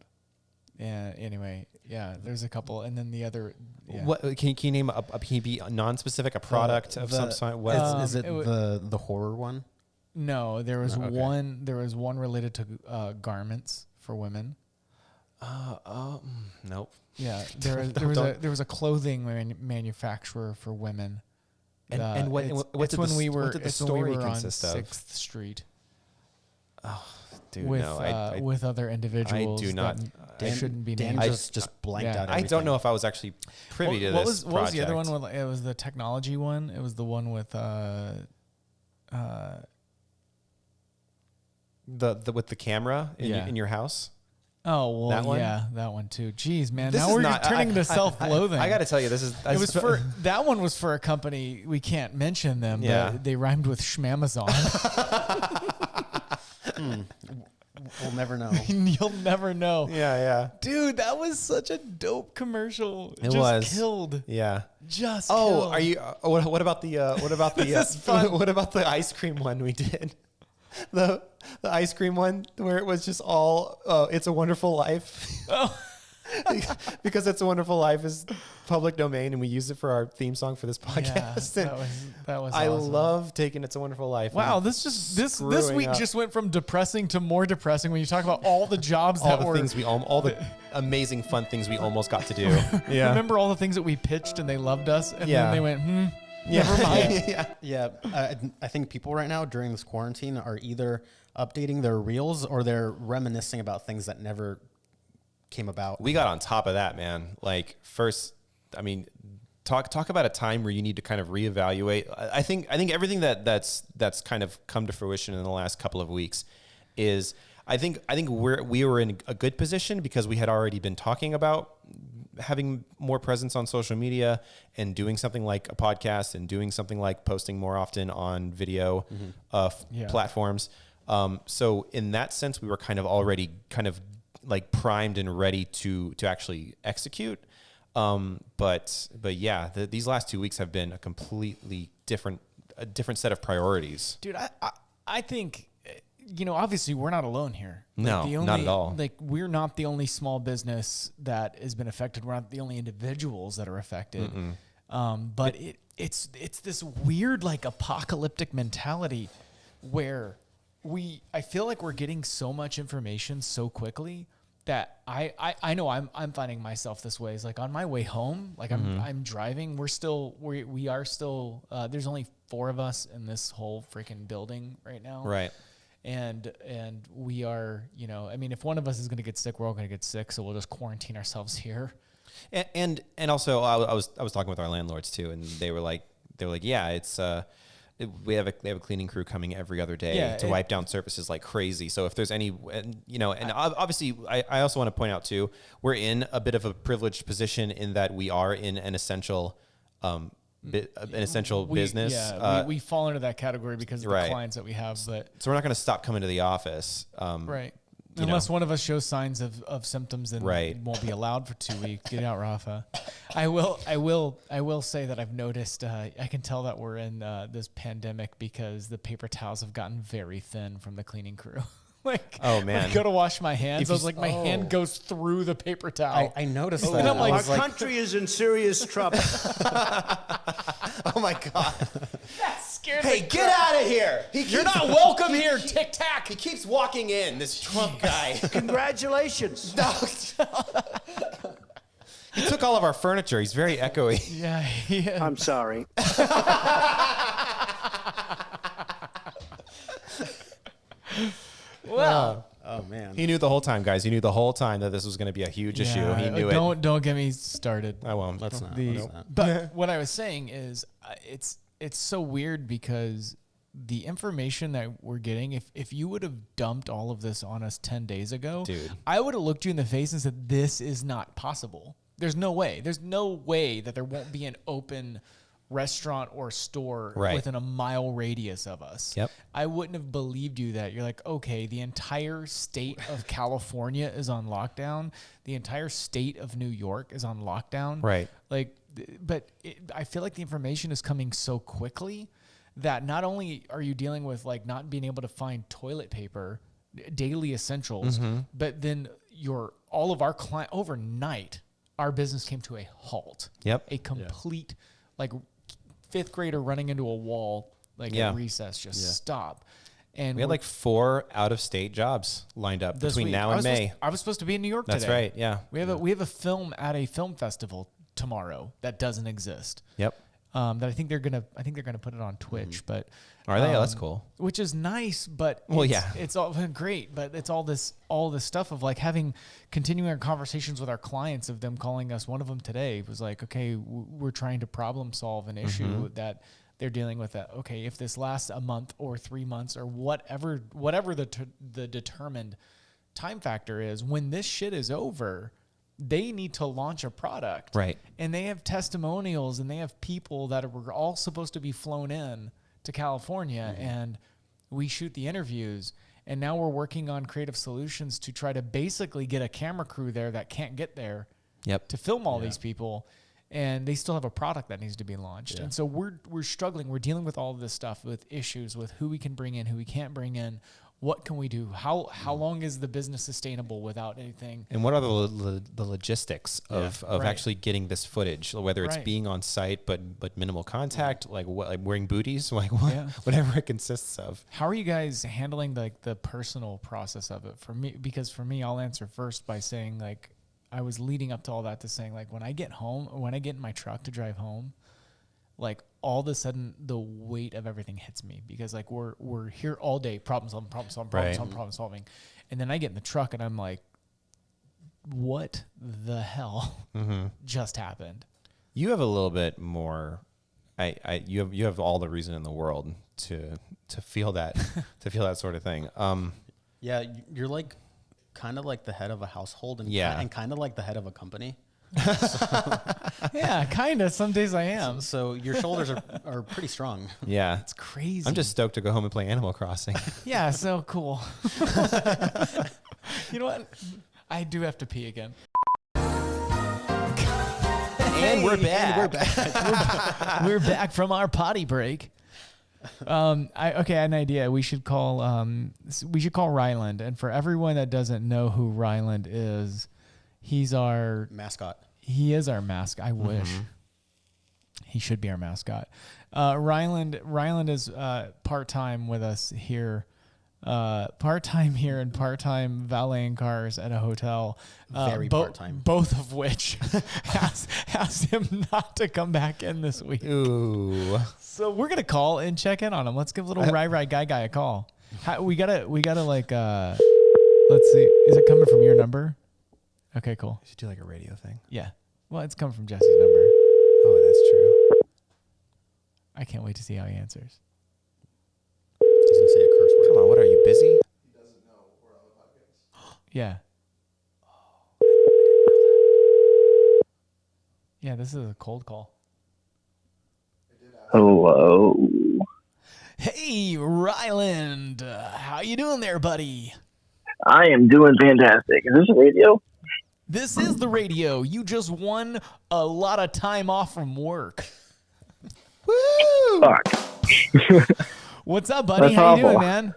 And anyway, there's a couple, and then the other. Yeah. What can you name can you be non-specific, a product of some sort? What Is it the horror one? No, there was Okay. one. There was one related to garments for women. nope. Yeah, there was a clothing manufacturer for women. And what it's did when the, we were what did the it's when story we were on consist of? 6th Street Dude, with no, I with other individuals. do not- That shouldn't be Dan named. just blanked out. I Everything. don't know if I was actually privy to what this. was the other project. one? It was the technology one. It was the one with the with the camera in your house? Oh well, That one? yeah, that one too. Jeez, man, This now is we're not- turning to self-loathing. I got to tell you, this is It was for that one was for a company, we can't mention them. Yeah. But they rhymed with Schmamazon. We'll never know. You'll never know. yeah. Dude, that was such a dope commercial. It was. Killed. Yeah. Just Oh, killed. are you? What about the? What about the? This is fun. What about the ice cream one we did? The ice cream one where it was just all. It's a Wonderful Life. Oh. Because It's a Wonderful Life is public domain, and we use it for our theme song for this Yeah, podcast. that was I awesome. love taking It's a Wonderful Life. Wow, and this screwing week up just went from depressing to more depressing when you talk about all the jobs all that the were. things all the amazing fun things we almost got to do. Yeah. Remember all the things that we pitched and they loved us, and Yeah. then they went, Yeah. never mind. Yeah. Yeah, I think people right now during this quarantine are either updating their reels or they're reminiscing about things that never came about. We got on top of that, man. Like first, I mean, talk about a time where you need to kind of reevaluate. I think everything that's kind of come to fruition in the last couple of weeks is I think we were in a good position because we had already been talking about having more presence on social media and doing something like a podcast and doing something like posting more often on video platforms. So in that sense, we were kind of already kind of like primed and ready to actually execute. But yeah, these last 2 weeks have been a completely different set of priorities. Dude, I think, obviously we're not alone here. No, not at all. Like we're not the only small business that has been affected. We're not the only individuals that are affected. But it's this weird like apocalyptic mentality where I feel like we're getting so much information so quickly that I know I'm finding myself this way. It's like on my way home, like I'm driving. We are still there's only 4 of us in this whole freaking building right now. Right. And we are, I mean, if one of us is going to get sick, we're all going to get sick. So we'll just quarantine ourselves here. And also I was talking with our landlords too, and they were like, yeah, it's they have a cleaning crew coming every other day to wipe down surfaces like crazy. So if there's any, obviously I also want to point out too, we're in a bit of a privileged position in that we are in an essential business. Yeah, we fall into that category because of the clients that we have. But so we're not going to stop coming to the office. Right. Unless one of us shows signs of symptoms, then won't be allowed for 2 weeks. Get out, Rafa. I will say that I've noticed. I can tell that we're in this pandemic because the paper towels have gotten very thin from the cleaning crew. Like, oh man, when I go to wash my hands, I was like, my hand goes through the paper towel. I noticed that. And I'm like, Our country is in serious trouble. Oh my God. That scared Hey, the get out of here. You're not welcome here, Tic Tac. He keeps walking in, this Trump guy. Congratulations. He took all of our furniture. He's very echoey. Yeah. I'm sorry. Well, Oh man. He knew the whole time, guys. He knew the whole time that this was going to be a huge issue. He knew it. Don't get me started. I won't. Let's not. But what I was saying is, it's so weird because the information that we're getting, if you would have dumped all of this on us 10 days ago, dude, I would have looked you in the face and said, this is not possible. There's no way. There's no way that there won't be an open restaurant or store within a mile radius of us. Yep. I wouldn't have believed you that. You're like, okay, the entire state of California is on lockdown. The entire state of New York is on lockdown. Right. Like, but I feel like the information is coming so quickly that not only are you dealing with like not being able to find toilet paper, daily essentials, but then all of our client overnight, our business came to a halt. Yep. A complete like fifth grader running into a wall, like at recess, stop. And we had like 4 out-of-state jobs lined up between now and May. I was supposed to be in New York today. That's right. Yeah. We have a film at a film festival tomorrow that doesn't exist. Yep. That I think they're gonna put it on Twitch, but are they? That's cool. Which is nice, but it's all great, but it's all this stuff of like continuing our conversations with our clients of them calling us. One of them today was like, okay, we're trying to problem solve an issue that they're dealing with. That okay, if this lasts a month or 3 months or whatever the determined time factor is, when this shit is over, they need to launch a product. Right. And they have testimonials and they have people that were all supposed to be flown in to California and we shoot the interviews. And now we're working on creative solutions to try to basically get a camera crew there that can't get there to film all these people. And they still have a product that needs to be launched. Yeah. And so we're struggling. We're dealing with all of this stuff, with issues, with who we can bring in, who we can't bring in. What can we do? How long is the business sustainable without anything? And what are the logistics of actually getting this footage, whether it's being on site but minimal contact, like wearing booties, like whatever it consists of. How are you guys handling like the personal process of it? For me, I'll answer first by saying like I was leading up to all that to saying like when I get home, when I get in my truck to drive home, like all of a sudden the weight of everything hits me because like we're here all day, problem solving. And then I get in the truck and I'm like, what the hell just happened? You have a little bit more, you have all the reason in the world to feel that, to feel that sort of thing. Yeah. You're like kind of like the head of a household and kind of like the head of a company. Yeah, kind of. Some days I am. So your shoulders are pretty strong. Yeah. It's crazy. I'm just stoked to go home and play Animal Crossing. Yeah, so cool. You know what? I do have to pee again. And we're back. We're back from our potty break. I had an idea. We should call Ryland. And for everyone that doesn't know who Ryland is, he's our mascot. He is our mascot. I wish he should be our mascot. Ryland is part-time with us here. Part-time here and part-time valeting cars at a hotel. Very part-time. Both of which asked him not to come back in this week. Ooh. So we're gonna call and check in on him. Let's give little Rye guy a call. We gotta like let's see. Is it coming from your number? Okay, cool. You should do like a radio thing. Yeah. Well, it's coming from Jesse's number. Oh, that's true. I can't wait to see how he answers. Come on, what are you, busy? Yeah. Yeah, this is a cold call. Hello. Hey, Ryland. How you doing there, buddy? I am doing fantastic. Is this a radio? This is the radio. You just won a lot of time off from work. Woo! Fuck. What's up, buddy? That's How you doing, awful. man?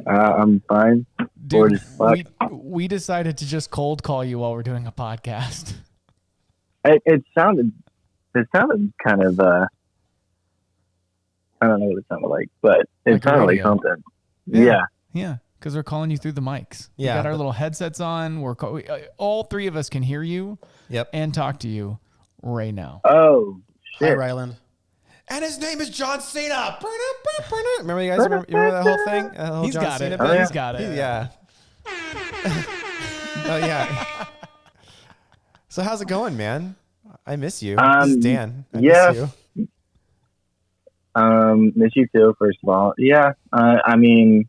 I'm fine. Bored Dude, as fuck. we decided to just cold call you while we're doing a podcast. It sounded kind of, I don't know what it sounded like, but it Like a sounded like radio. something. Yeah. Yeah, because we're calling you through the mics. Yeah. We got our little headsets on. All three of us can hear you Yep. and talk to you right now. Oh, Hi, shit. Ryland. And his name is John Cena. Remember, you guys? Remember that whole thing? Whole He's John got Cena it. bit? He's got it. Yeah. Oh yeah. So how's it going, man? I miss you. This is Dan. I yeah. miss you. Miss you too, first of all. Yeah. I mean,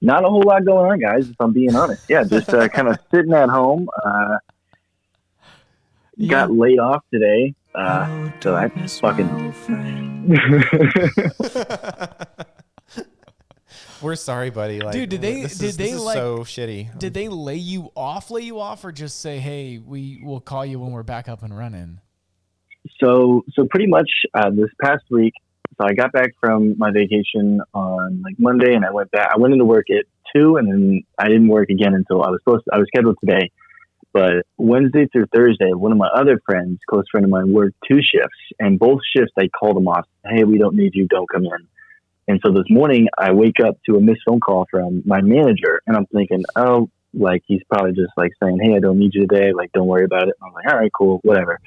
not a whole lot going on, guys, if I'm being honest. Yeah, just kind of sitting at home. Got laid off today. So that's fucking. We're sorry, buddy. Like, Dude, this is so shitty. Did they lay you off, or just say, hey, we will call you when we're back up and running? So pretty much this past week. So I got back from my vacation on like Monday, and I went back. I went into work at 2, and then I didn't work again until I was scheduled today. But Wednesday through Thursday, one of my other friends, close friend of mine, worked 2 shifts, and both shifts I called them off. Hey, we don't need you. Don't come in. And so this morning I wake up to a missed phone call from my manager, and I'm thinking, oh, like he's probably just like saying, hey, I don't need you today. Like, don't worry about it. I'm like, all right, cool, whatever.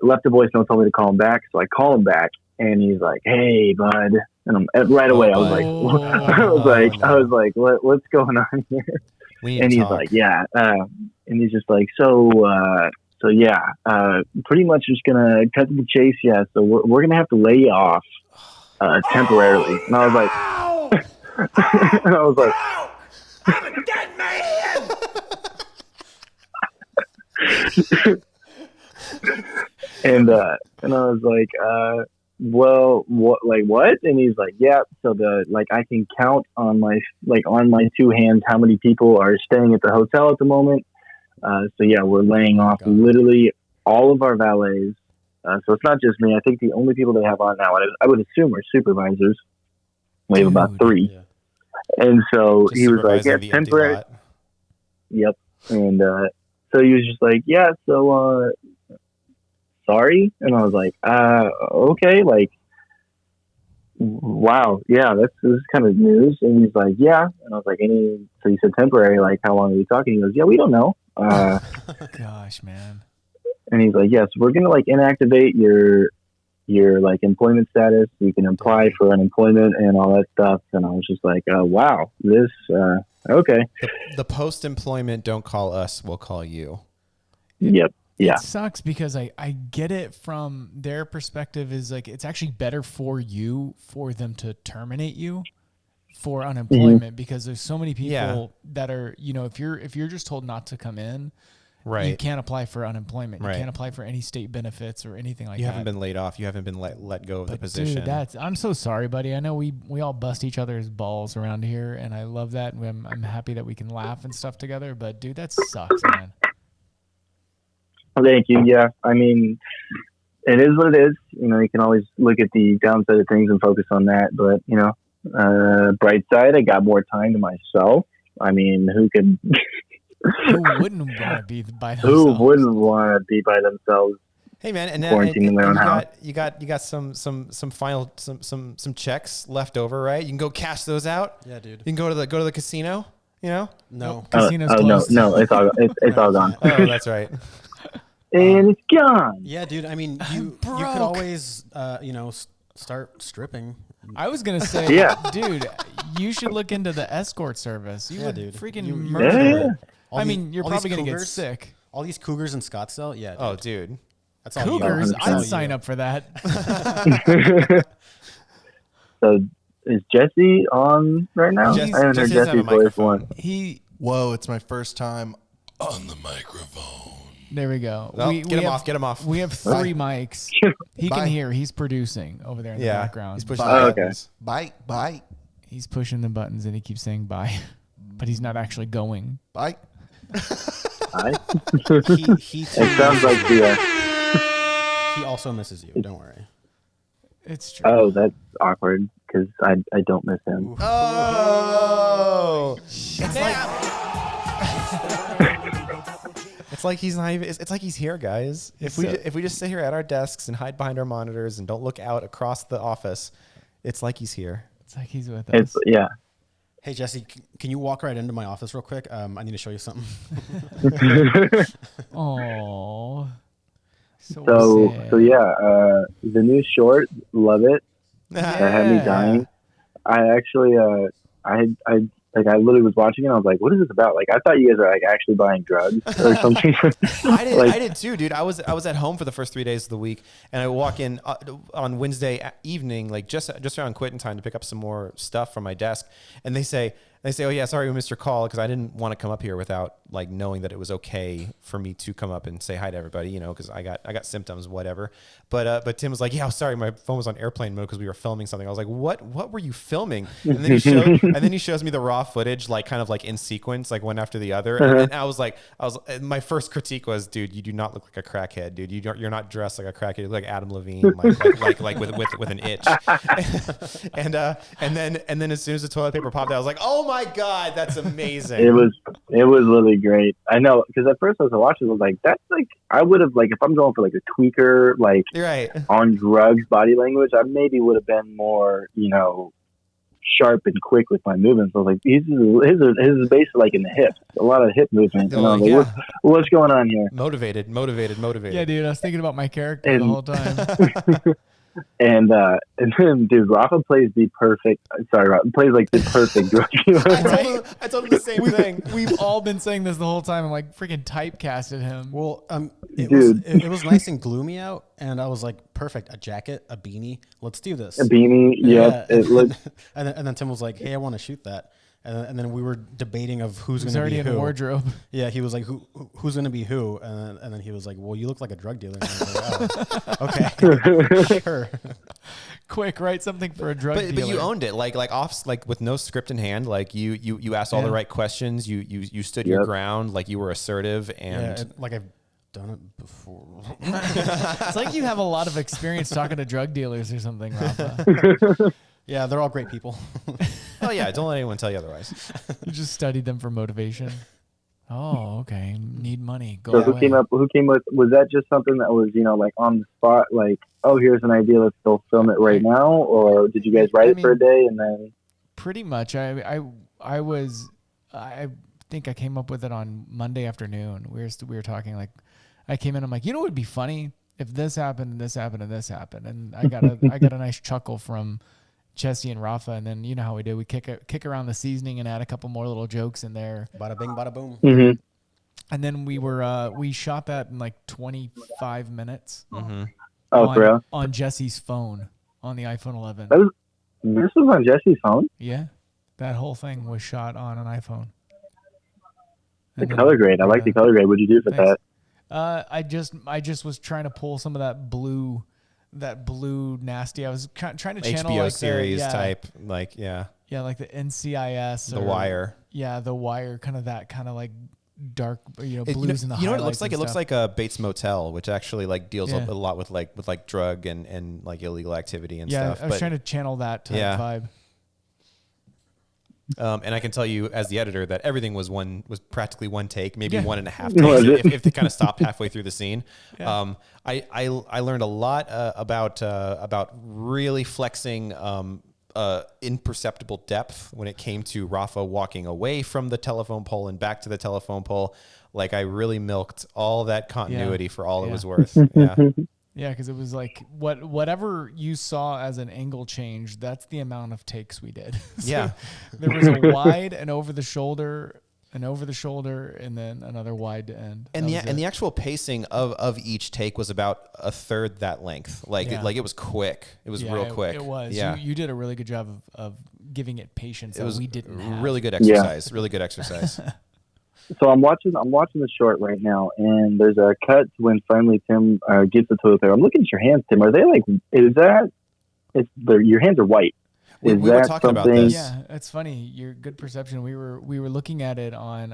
Left a voicemail, told me to call him back. So I call him back, and he's like, hey, bud. And right away I was like, I was like, what's going on here? We need And to he's talk. like, yeah. And he's just like, so yeah, pretty much just gonna cut to the chase. Yeah. So we're gonna have to lay you off temporarily. And I was like, and I was like, I'm a dead man! and I was like, well, what? And he's like, yeah. So I can count on my 2 hands how many people are staying at the hotel at the moment. So yeah, we're laying off literally all of our valets. So it's not just me. I think the only people they have on now, I would assume, are supervisors. We have about 3. Yeah. And so Just he was like, supervising yeah, the empty temporary. lot. Yep. And so he was just like, yeah, so sorry. And I was like, okay, like, wow, yeah, this is kind of news. And he's like, yeah. And I was like, so he said temporary, like, how long are you talking? He goes, yeah, we don't know. Gosh, man. And he's like, yes, we're going to like inactivate your like employment status. You can apply for unemployment and all that stuff. And I was just like, wow, this, okay. The post-employment, don't call us, we'll call you. Yep. Yeah. It sucks because I get it from their perspective is like it's actually better for you for them to terminate you for unemployment because there's so many people that are, if you're just told not to come in, Right. you can't apply for unemployment. Right. You can't apply for any state benefits or anything like that. You haven't been laid off. You haven't been let go of the But position. dude, I'm so sorry, buddy. I know we all bust each other's balls around here, and I love that. And I'm happy that we can laugh and stuff together. But dude, that sucks, man. Thank you. Yeah. I mean, it is what it is. You can always look at the downside of things and focus on that. But, bright side, I got more time to myself. I mean, who could... Who wouldn't want to be by themselves? Who wouldn't want to be by themselves? Hey man, and Quarantine in their own house. you got some final some checks left over, right? You can go cash those out. Yeah, dude. You can go to the casino. No. Casino's no, closed. no, it's all gone. Oh, that's right. And it's gone. Yeah, dude. I mean, you could broke. always, start stripping. I was gonna say, Yeah. dude, you should look into the escort service. You Yeah, would dude. freaking You- murder. Yeah. it. I mean, you're all these probably gonna get cougars. sick. All these cougars in Scottsdale. Yeah. Dude. Oh, dude. That's all Cougars, You. That's I'd all sign you. up for that. So is Jesse on right now? Jesse- I haven't Jesse heard doesn't have a Jesse's voice microphone. once. Whoa, it's my first time on the microphone. There we go. Well, get him off. Get him off. We have 3 mics. He Bye. can hear. He's producing over there in the background. He's pushing Bye. the Oh, okay. buttons. Bye. He's pushing the buttons and he keeps saying bye, but he's not actually going. Bye. Hi. He It sounds like the. he also misses you. Don't worry. It's true. Oh, that's awkward because I don't miss him. Oh. It's like he's not even. It's like he's here, guys. If we just sit here at our desks and hide behind our monitors and don't look out across the office, it's like he's here. It's like he's with us. It's yeah. Hey Jesse, can you walk right into my office real quick? I need to show you something. Oh. So yeah, the new short, love it. That had me Yeah. dying. I actually I literally was watching it. And I was like, "What is this about?" Like, I thought you guys are like actually buying drugs or something. I did too, dude. I was at home for the first 3 days of the week, and I walk in on Wednesday evening, like just around quitting time to pick up some more stuff from my desk, and they say, "Oh yeah, sorry we missed your call because I didn't want to come up here without like knowing that it was okay for me to come up and say hi to everybody, you know, because I got symptoms, whatever." But Tim was like, "Yeah, sorry, my phone was on airplane mode because we were filming something." I was like, "What were you filming?" And then he shows me the raw footage, like kind of like in sequence, like one after the other, and I was my first critique was, "Dude, you do not look like a crackhead, dude. You're not dressed like a crackhead. You look like Adam Levine, like with an itch." and then as soon as the toilet paper popped out, I was like, "Oh my god, that's amazing!" It was really great. I know because at first I was watching, I was like, "That's like I would have like if I'm going for like a tweaker like You're right. on drugs body language, I maybe would have been more sharp and quick with my movements." I was like, his is basically like in the hips, a lot of hip movement. And I was like, what's going on here? Motivated. Yeah, dude. I was thinking about my character the whole time. And then, dude, Rafa plays the perfect. Sorry, Rafa plays like the perfect drug dealer. I told him the same thing. We've all been saying this the whole time. I'm like freaking typecasted him. Well, Dude. it was nice and gloomy out, and I was like, perfect, a jacket, a beanie, let's do this. A beanie, yep. Yeah. It looked. and then Tim was like, hey, I want to shoot that. And then we were debating of who's He's going to already be in who. wardrobe. Yeah, he was like, who's going to be who? And then he was like, well, you look like a drug dealer. And I was like, oh, okay, sure. Quick, write something for a drug dealer. But you owned it, like with no script in hand. Like you asked all the right questions. You stood your ground. Like you were assertive and like I've done it before. It's like you have a lot of experience talking to drug dealers or something, Rafa. Yeah, they're all great people. oh yeah, don't let anyone tell you otherwise. You just studied them for motivation. Oh, okay. Need money. Go So away. who came with? Was that just something that was like on the spot? Like, oh, here's an idea. Let's go film it right now. Or did you guys write it for a day and then? Pretty much. I think I came up with it on Monday afternoon. We were talking like, I came in. I'm like, it would be funny if this happened and this happened and this happened. And I got a nice chuckle from Jesse and Rafa, and then you know how we do. We kick around the seasoning and add a couple more little jokes in there. Bada bing, bada boom. Mm-hmm. And then we shot that in like 25 minutes. Mm-hmm. Oh, for real? On Jesse's phone, on the iPhone 11. This was on Jesse's phone. Yeah, that whole thing was shot on an iPhone. The color grade. I like the color grade. What'd you do for Thanks. that? I just was trying to pull some of that blue nasty. I was trying to channel HBO like series type, like like the NCIS, The Wire. Yeah, The Wire, kind of that kind of like dark, blues in the. You know what it looks highlights like? and It looks stuff. like a Bates Motel, which actually like deals Yeah. a lot with like drug and like illegal activity and yeah. stuff. I was trying to channel that type vibe. And I can tell you as the editor that everything was practically one take, maybe 1.5 Was takes it? if they kind of stopped halfway through the scene. Yeah. I learned a lot about really flexing imperceptible depth when it came to Rafa walking away from the telephone pole and back to the telephone pole. Like I really milked all that continuity for all it was worth. Yeah. Yeah, because it was like whatever you saw as an angle change, that's the amount of takes we did. So Yeah. there was a wide and over the shoulder an over the shoulder, and then another wide to end. And the actual pacing of each take was about a third that length. Like it was quick. It was real quick. It was. Yeah. You did a really good job of giving it patience that we didn't have. Really good exercise. Really good exercise. So I'm watching the short right now, and there's a cut when finally Tim gets the toilet paper. I'm looking at your hands, Tim. Are they like? Your hands are white? We were talking about this. Yeah, it's funny. Your good perception. We were looking at it on.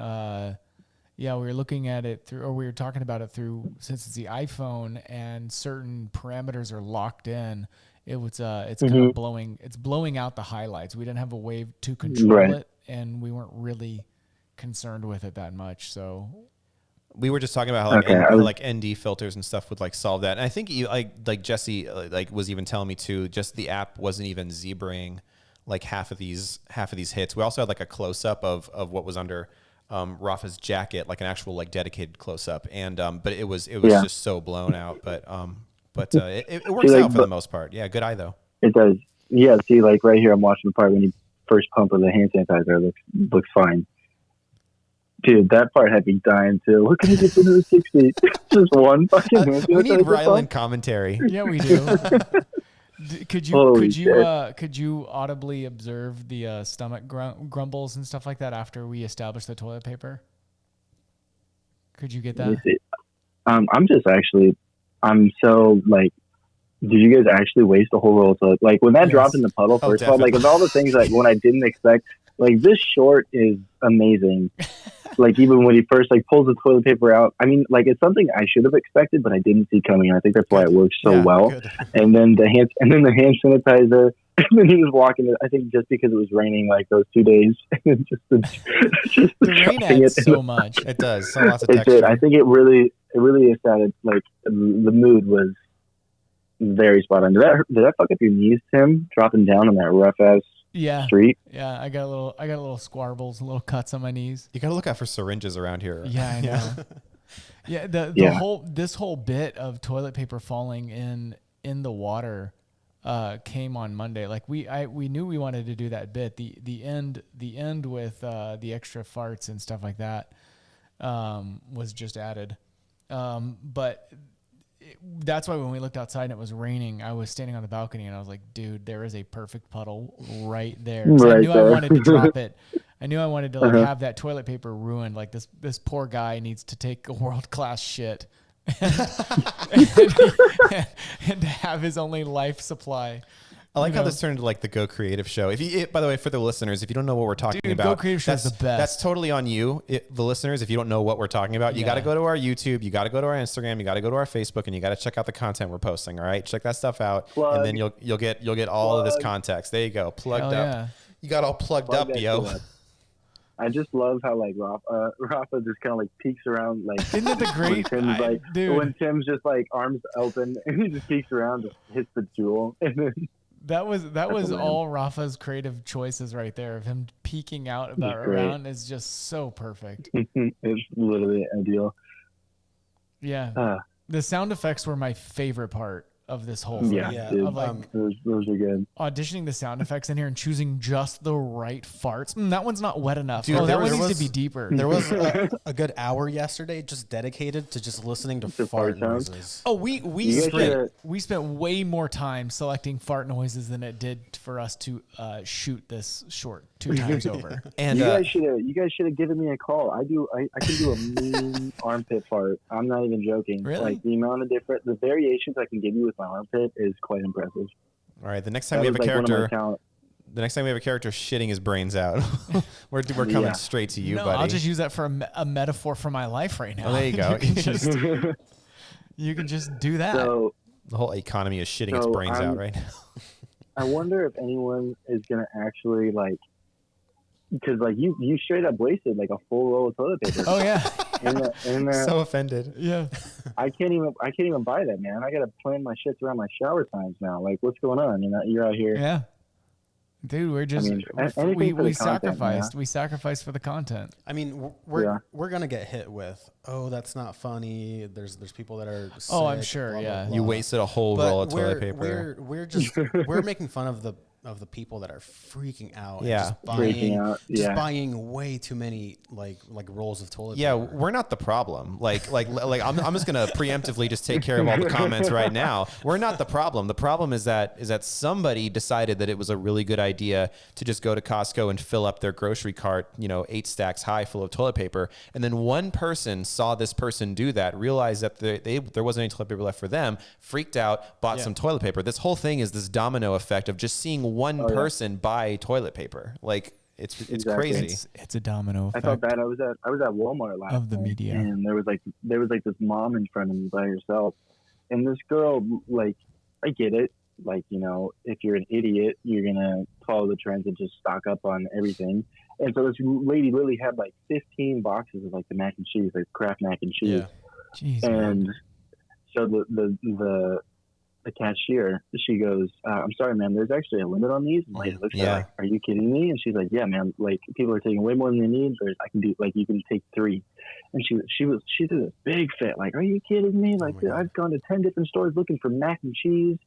We were looking at it through, or we were talking about it through, since it's the iPhone and certain parameters are locked in. It's kind of blowing. It's blowing out the highlights. We didn't have a way to control it, and we weren't really concerned with it that much. So we were just talking about how like ND filters and stuff would like solve that. And I think like Jesse was even telling me too, just the app wasn't even zebraing like half of these hits. We also had like a close up of what was under Rafa's jacket, like an actual like dedicated close up. And but it was just so blown out. But it works out for the most part. Yeah, good eye though. It does. Yeah, see, like right here, I'm watching the part when you first pump of the hand sanitizer. Looks fine. Dude, that part had me dying too. Look at it get into the 6 feet. Just one fucking hand sanitizer. We need Ryland commentary. Yeah, we do. Could you audibly observe the stomach grumbles and stuff like that after we established the toilet paper? Could you get that? I'm so like, did you guys actually waste a whole roll of toilet? Like when that dropped in the puddle, first of all, like of all the things like when I didn't expect, like this short is amazing. Like even when he first like pulls the toilet paper out, I mean, like it's something I should have expected, but I didn't see coming. I think that's why it works so well. Good. And then the hand sanitizer, and then he was walking. I think just because it was raining like those 2 days, just the rain adds so much. It does. So lots of texture. I think it really started like the mood was very spot on. Did that fuck up your knees, Tim? Dropping down on that rough ass street. Yeah, I got a little squarbles, little cuts on my knees. You got to look out for syringes around here. Yeah, I know. This whole bit of toilet paper falling in the water came on Monday. Like we knew we wanted to do that bit. The end with the extra farts and stuff like that was just added. But that's why when we looked outside and it was raining, I was standing on the balcony and I was like, dude, there is a perfect puddle right there. I knew I wanted to drop it. I knew I wanted to have that toilet paper ruined. Like this poor guy needs to take a world-class shit and to have his only life supply. I like how this turned into like the Go Creative show. By the way, for the listeners, if you don't know what we're talking about, Go Creative show is the best. That's totally on you, the listeners. If you don't know what we're talking about, you got to go to our YouTube, you got to go to our Instagram, you got to go to our Facebook, and you got to check out the content we're posting. All right, check that stuff out, and then you'll get all of this context. There you go, plugged up. Yeah. You got all plugged up, yo. I just love how like Rafa just kind of like peeks around, like isn't it the great when Tim's just like arms open and he just peeks around, just hits the jewel, and then. That was all Rafa's creative choices right there. Of him peeking out around is just so perfect. It's literally ideal. Yeah. The sound effects were my favorite part of this whole thing. Yeah. Those are good. Auditioning the sound effects in here and choosing just the right farts. That one's not wet enough. Dude, that one needs to be deeper. There was a good hour yesterday just dedicated to just listening to fart noises. Oh, we spent way more time selecting fart noises than it did for us to shoot this short 2 times over. And you guys should have given me a call. I can do a mean armpit fart. I'm not even joking. Really? Like the amount of the variations I can give you with my armpit is quite impressive. All right, the next time we have a character shitting his brains out, we're coming straight to you, buddy. I'll just use that for a metaphor for my life right now. Oh, there you go. You can just do that. So, the whole economy is shitting its brains out right now. I wonder if anyone is gonna actually like, because like you straight up wasted like a full roll of toilet paper. Oh yeah. So offended. Yeah. I can't even buy that, man. I gotta plan my shits around my shower times now. Like, what's going on? You're out here. Yeah. Dude, we're just we sacrificed. We sacrificed for the content. I mean, we're gonna get hit with, oh, that's not funny. There's people that are sick, I'm sure. blah, yeah. blah, blah. You wasted a whole roll of toilet paper. We're making fun of of the people that are freaking out. Yeah. And just buying, Freaking out, just yeah. buying way too many like rolls of toilet Yeah, paper. we're not the problem. Like I'm just gonna preemptively just take care of all the comments right now. We're not the problem. The problem is that somebody decided that it was a really good idea to just go to Costco and fill up their grocery cart, 8 stacks high full of toilet paper, and then one person saw this person do that, realized that there wasn't any toilet paper left for them, freaked out, bought some toilet paper. This whole thing is this domino effect of just seeing one person buy toilet paper. Like it's Exactly. crazy. It's a domino I effect. felt bad. I was at Walmart last Of the night, media. and there was like this mom in front of me by herself, and this girl, like, I get it, like, if you're an idiot, you're gonna follow the trends and just stock up on everything. And so this lady literally had like 15 boxes of like the mac and cheese, like Kraft mac and cheese. Yeah. Jeez, And so the cashier, she goes, I'm sorry, ma'am, there's actually a limit on these. And the lady looks at her like, are you kidding me? And she's like, yeah, man, like, people are taking way more than they need. I can do, like, you can take 3. And she did a big fit, like, are you kidding me? Like, I've gone to 10 different stores looking for mac and cheese.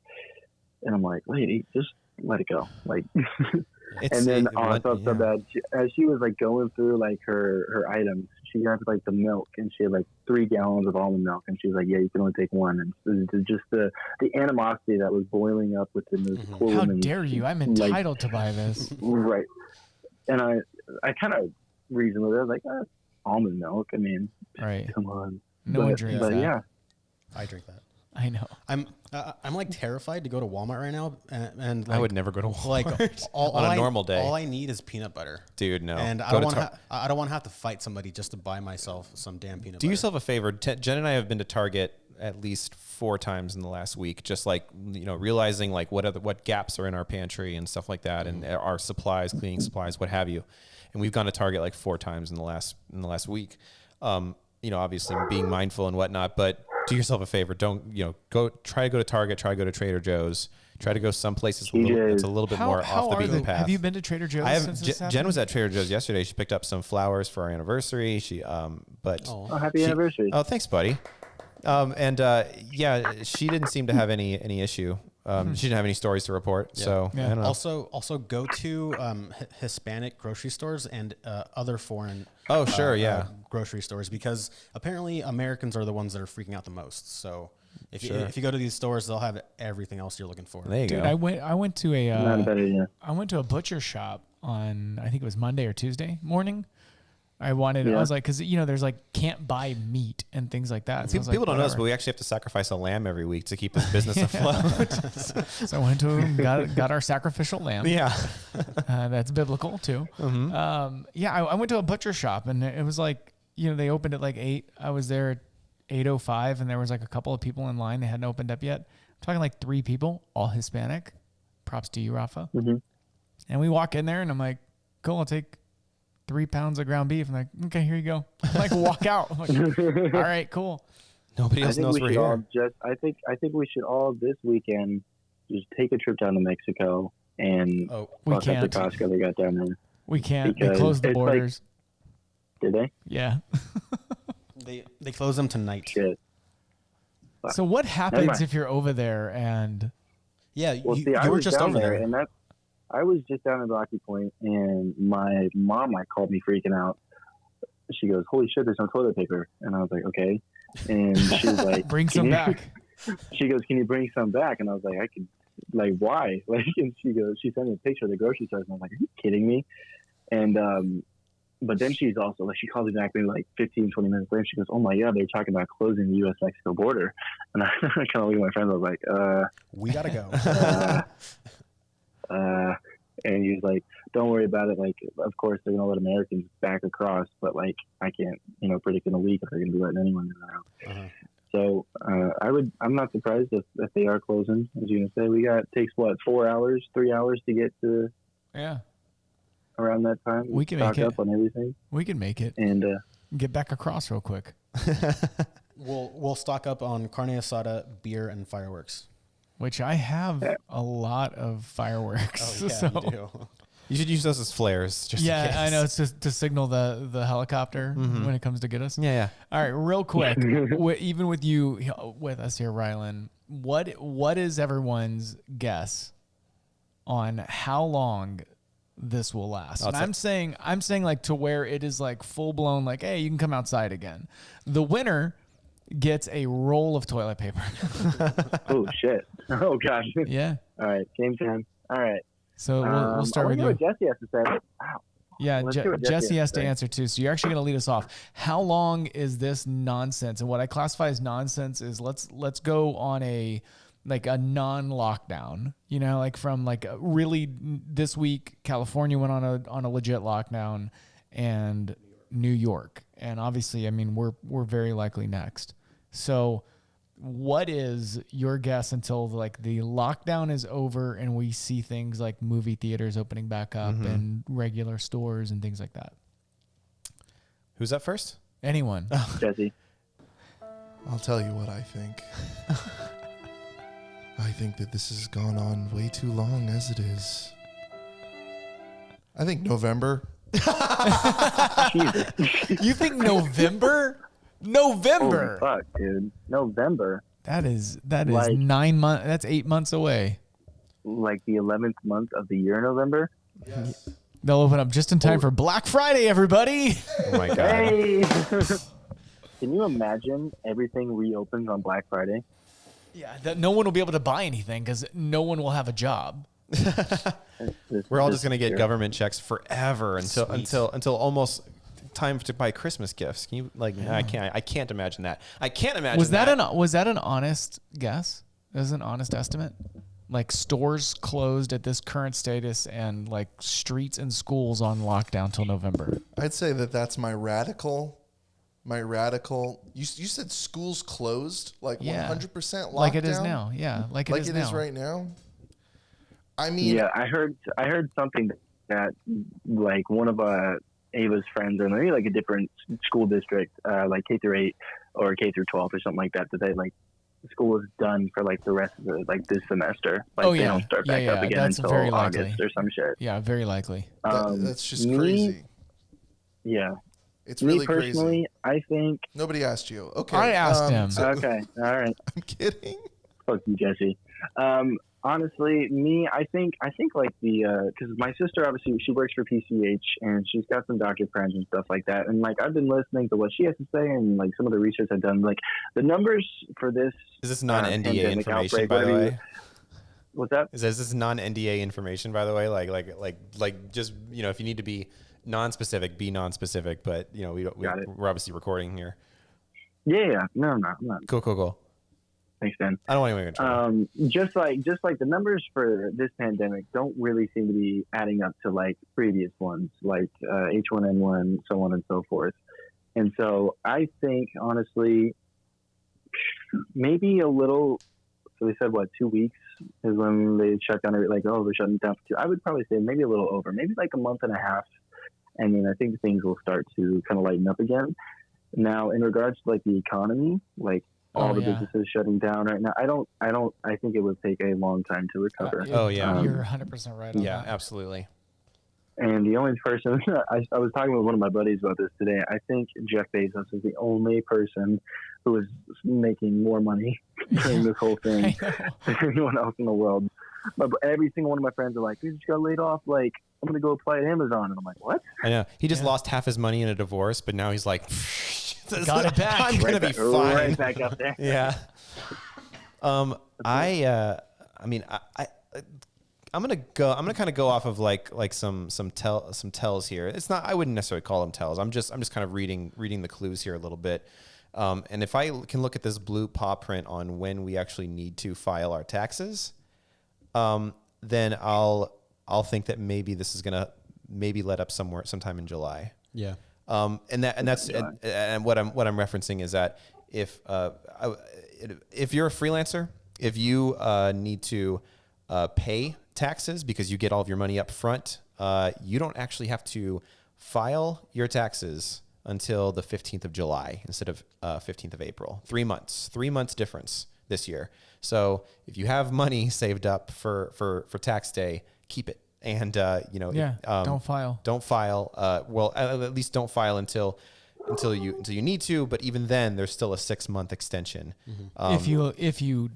And I'm like, lady, just let it go. Like, and then I felt so bad. As she was like going through like her items, she got like the milk, and she had like 3 gallons of almond milk, and she was like, yeah, you can only take 1. And just the animosity that was boiling up within this poor how woman. dare you? I'm entitled to buy this. Right. And I kind of reasoned with her, like, almond milk. I mean, Right. come on. No one drinks but that. yeah. I drink that. I know. I'm like terrified to go to Walmart right now, and like, I would never go to Walmart like on a normal day. All I need is peanut butter, Dude, no. and I don't want to have to fight somebody just to buy myself some damn peanut butter. Do yourself a favor. Jen and I have been to Target at least 4 times in the last week, just like, realizing like what gaps are in our pantry and stuff like that, and our supplies, cleaning supplies, what have you. And we've gone to Target like 4 times in the last week. Obviously being mindful and whatnot, but do yourself a favor. Don't, try to go to Target, try to go to Trader Joe's, try to go some places it's a little bit more off the beaten path. Have you been to Trader Joe's? I have. Since this Jen happened? was at Trader Joe's yesterday. She picked up some flowers for our anniversary. Happy anniversary. Oh, thanks, buddy. She didn't seem to have any issue. She didn't have any stories to report. Yeah. So I don't know. Also go to Hispanic grocery stores and other foreign grocery stores, because apparently Americans are the ones that are freaking out the most. So if you go to these stores, they'll have everything else you're looking for. There you Dude, go. I went to Not a bad idea. I went to a butcher shop on, I think it was Monday or Tuesday morning. I was like, because there's like can't buy meat and things like that. So I was People like, don't know this, whatever. but we actually have to sacrifice a lamb every week to keep this business afloat. So I went to him, got our sacrificial lamb. Yeah. That's biblical too. I went to a butcher shop, and it was like, they opened at like 8. I was there at 8:05, and there was like a couple of people in line. They hadn't opened up yet. I'm talking like 3 people, all Hispanic. Props to you, Rafa. Mm-hmm. And we walk in there, and I'm like, cool, I'll take 3 pounds of ground beef. I'm like, okay, here you go. Like, walk out. I'm like, all right, cool. Nobody else knows we're here. I think we should all this weekend just take a trip down to Mexico and we fuck up can't. the Costco they got down there. We can't. They Because closed the it's like- borders. Did they? Yeah. They close them tonight. Shit. So what happens mind. if you're over there and Yeah, Well, you, see, I you were was just down over there. and I was just down at Rocky Point, and my mom called me freaking out. She goes, "Holy shit, there's no toilet paper," and I was like, "Okay," and she was like, bring "Can some you-" back? She goes, "Can you bring some back?" And I was like, "I could." Like, why? Like, and she sent me a picture of the grocery store, and I was like, "Are you kidding me?" And but then she's also like, she calls me back maybe like 15, 20 minutes later. She goes, "Oh my God, they're talking about closing the U.S.-Mexico border." And I kind of look at my friend. I was like, we gotta go. and he's like, "Don't worry about it. Like, of course they're gonna let Americans back across, but like, I can't, predict in a week if they're gonna be letting anyone in or out." So I'm not surprised if they are closing. As you're gonna say, it takes what, 3 hours to get to around that time. We can stock make it. up on everything. We can make it And get back across real quick. We'll stock up on carne asada, beer, and fireworks. Which I have a lot of fireworks. Oh, yeah, so. you do. You should use those as flares. Just in case. I know. It's just to signal the helicopter when it comes to get us. Yeah. All right, real quick. Even with you with us here, Ryland, what is everyone's guess on how long this will last. And I'm saying like to where it is like full blown, like, hey, you can come outside again. The winner gets a roll of toilet paper. Oh shit. Oh gosh. Yeah. All right. Game time. All right. So we'll start I with wonder you. what Jesse has to say. Wow. Yeah, Let's hear what Jesse has to say. answer too. So you're actually going to lead us off. How long is this nonsense? And what I classify as nonsense is let's go on a non-lockdown. You know, like from like really this week, California went on a legit lockdown, and New York, and obviously, I mean, we're very likely next. So, what is your guess until like the lockdown is over and we see things like movie theaters opening back up and regular stores and things like that? Who's up first? Anyone? Jesse. I'll tell you what I think. I think that this has gone on way too long as it is. I think November. Jesus. You think November? November. Holy fuck, dude. November. That is Like- 9 months. That's 8 months away. Like the 11th month of the year, November. Yes. They'll open up just in time for Black Friday, everybody. Oh my god. Hey. Can you imagine everything reopens on Black Friday? Yeah, that no one will be able to buy anything because no one will have a job. We're all just This gonna get year. government checks forever until almost time to buy Christmas gifts. Can you like? I can't imagine that. I can't imagine. Was that an honest guess? That was an honest estimate. Like stores closed at this current status and like streets and schools on lockdown till November. I'd say that that's my radical. You said schools closed, like 100% lockdown, like it is now. Yeah, like it is now. right now. I mean, Yeah, I heard something that like one of Ava's friends, or maybe like a different school district, like K through 8 or K through 12 or something like that, that they like school is done for like the rest of this semester. Like they don't start back up again that's until very August likely. or some shit. Yeah, very likely. that's just me- crazy. Yeah. It's really Me personally, crazy. I think. Nobody asked you. Okay. I asked him. Okay. All right. I'm kidding. Fuck you, Jesse. Honestly, I think like because my sister, obviously, she works for PCH and she's got some doctor friends and stuff like that. And like, I've been listening to what she has to say and like some of the research I've done, like the numbers for this. Is this non-NDA pandemic information, outbreak, by the whatever way? you- What's that? Is this non-NDA information, by the way? Like just, you know, if you need to be non-specific, be non-specific, but you know, we're obviously recording here. Yeah. No, I'm not. Cool. Thanks, Dan. I don't want anyone to trouble. Just like the numbers for this pandemic don't really seem to be adding up to like previous ones, like H1N1, so on and so forth. And so I think honestly, maybe a little. So they said 2 weeks is when they shut down. Like, oh, they're shutting down for 2. I would probably say maybe a little over, maybe like a month and a half. And then I think things will start to kind of lighten up again. Now, in regards to like the economy, like all the businesses shutting down right now, I think it would take a long time to recover. You're 100% right on Yeah, that. absolutely. And the only person, I was talking with one of my buddies about this today. I think Jeff Bezos is the only person who is making more money during this whole thing than anyone else in the world. But every single one of my friends are like, "You just got laid off. Like, I'm going to go apply at Amazon." And I'm like, "What?" I know. He just lost half his money in a divorce, but now he's like, Got it back. I'm going to be fine. Right back up there. Yeah. I'm gonna kind of go off of like some tells here. It's not. I wouldn't necessarily call them tells. I'm just kind of reading the clues here a little bit. And if I can look at this blue paw print on when we actually need to file our taxes, then I'll think that maybe this is gonna let up sometime in July. Yeah. And what I'm referencing is that if you're a freelancer, if you need to pay taxes because you get all of your money up front, you don't actually have to file your taxes until the 15th of July instead of 15th of April. 3 months. 3 months difference this year. So if you have money saved up for tax day, keep it. And don't file. Don't file. Well, at least don't file until you need to. But even then, there's still a 6 month extension. If you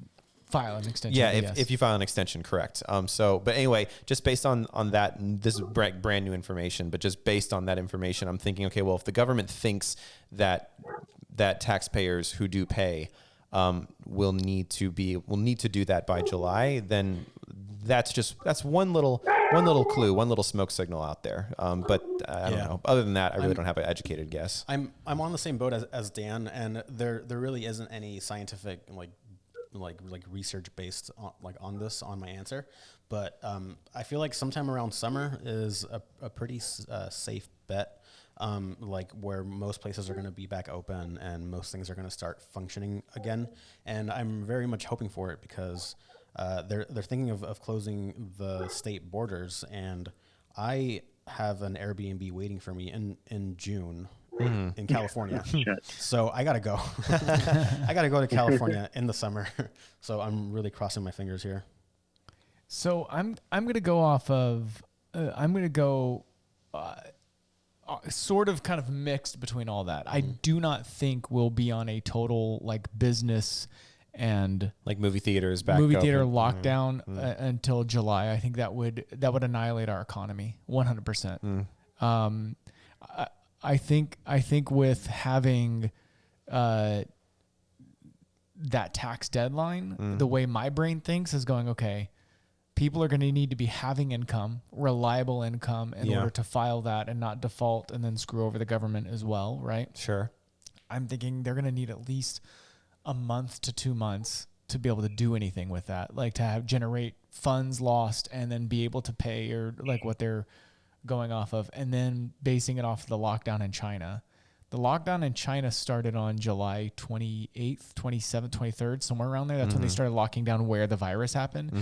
file an extension. Yeah, yes. if you file an extension, correct. But anyway, just based on that, and this is brand new information, but just based on that information, I'm thinking, okay, well, if the government thinks that taxpayers who do pay will need to do that by July, then that's one little clue, one little smoke signal out there. But I don't know. Other than that, I really don't have an educated guess. I'm on the same boat as Dan, and there really isn't any scientific like research based on this on my answer. But I feel like sometime around summer is a pretty safe bet. Like where most places are going to be back open and most things are going to start functioning again. And I'm very much hoping for it because they're thinking of closing the state borders, and I have an Airbnb waiting for me in June in California. So I gotta go. I gotta go to California in the summer. So I'm really crossing my fingers here. So I'm gonna go off of sort of kind of mixed between all that. I do not think we'll be on a total like business and like movie theater lockdown until July. I think that would annihilate our economy 100%. I think with having that tax deadline, the way my brain thinks is going, okay, people are going to need to be having income, reliable income, in order to file that and not default and then screw over the government as well, right? Sure. I'm thinking they're going to need at least a month to 2 months to be able to do anything with that, like to generate funds lost and then be able to pay or like what they're going off of, and then basing it off of the lockdown in China. The lockdown in China started on July 28th, 27th, 23rd, somewhere around there. That's when they started locking down where the virus happened.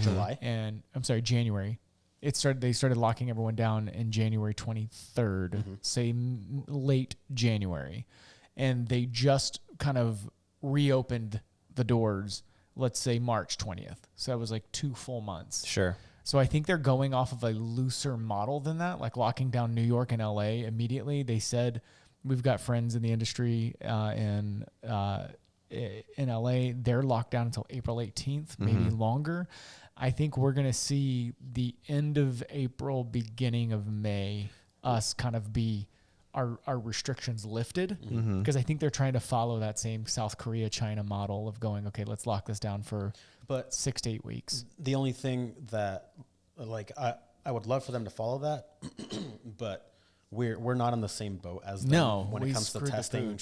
January. They started locking everyone down in January 23rd, say late January. And they just kind of reopened the doors, let's say March 20th. So that was like 2 full months. Sure. So I think they're going off of a looser model than that, like locking down New York and LA immediately. They said, we've got friends in the industry in LA. They're locked down until April 18th, maybe longer. I think we're going to see the end of April, beginning of May, us kind of be our restrictions lifted, because I think they're trying to follow that same South Korea, China model of going, okay, let's lock this down for 6 to 8 weeks. The only thing that like I would love for them to follow that, but we're not on the same boat as them when it comes to testing,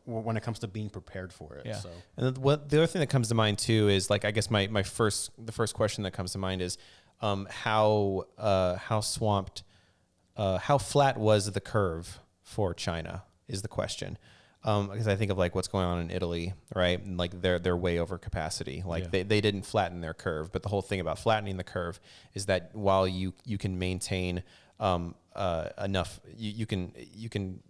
when it comes to being prepared for it. Yeah. So. And the other thing that comes to mind too is like, I guess the first question that comes to mind is how flat was the curve for China is the question. Because I think of like what's going on in Italy, right? And like they're way over capacity. Like they didn't flatten their curve, but the whole thing about flattening the curve is that while you can maintain enough, you can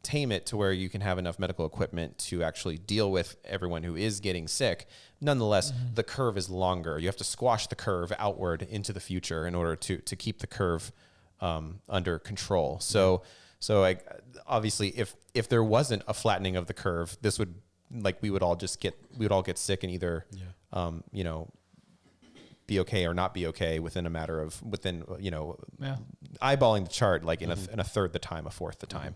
tame it to where you can have enough medical equipment to actually deal with everyone who is getting sick. Nonetheless, the curve is longer. You have to squash the curve outward into the future in order to keep the curve under control. So obviously, if there wasn't a flattening of the curve, this would we would all get sick and either be okay or not be okay within a matter of eyeballing the chart like in a third the time, a fourth the time.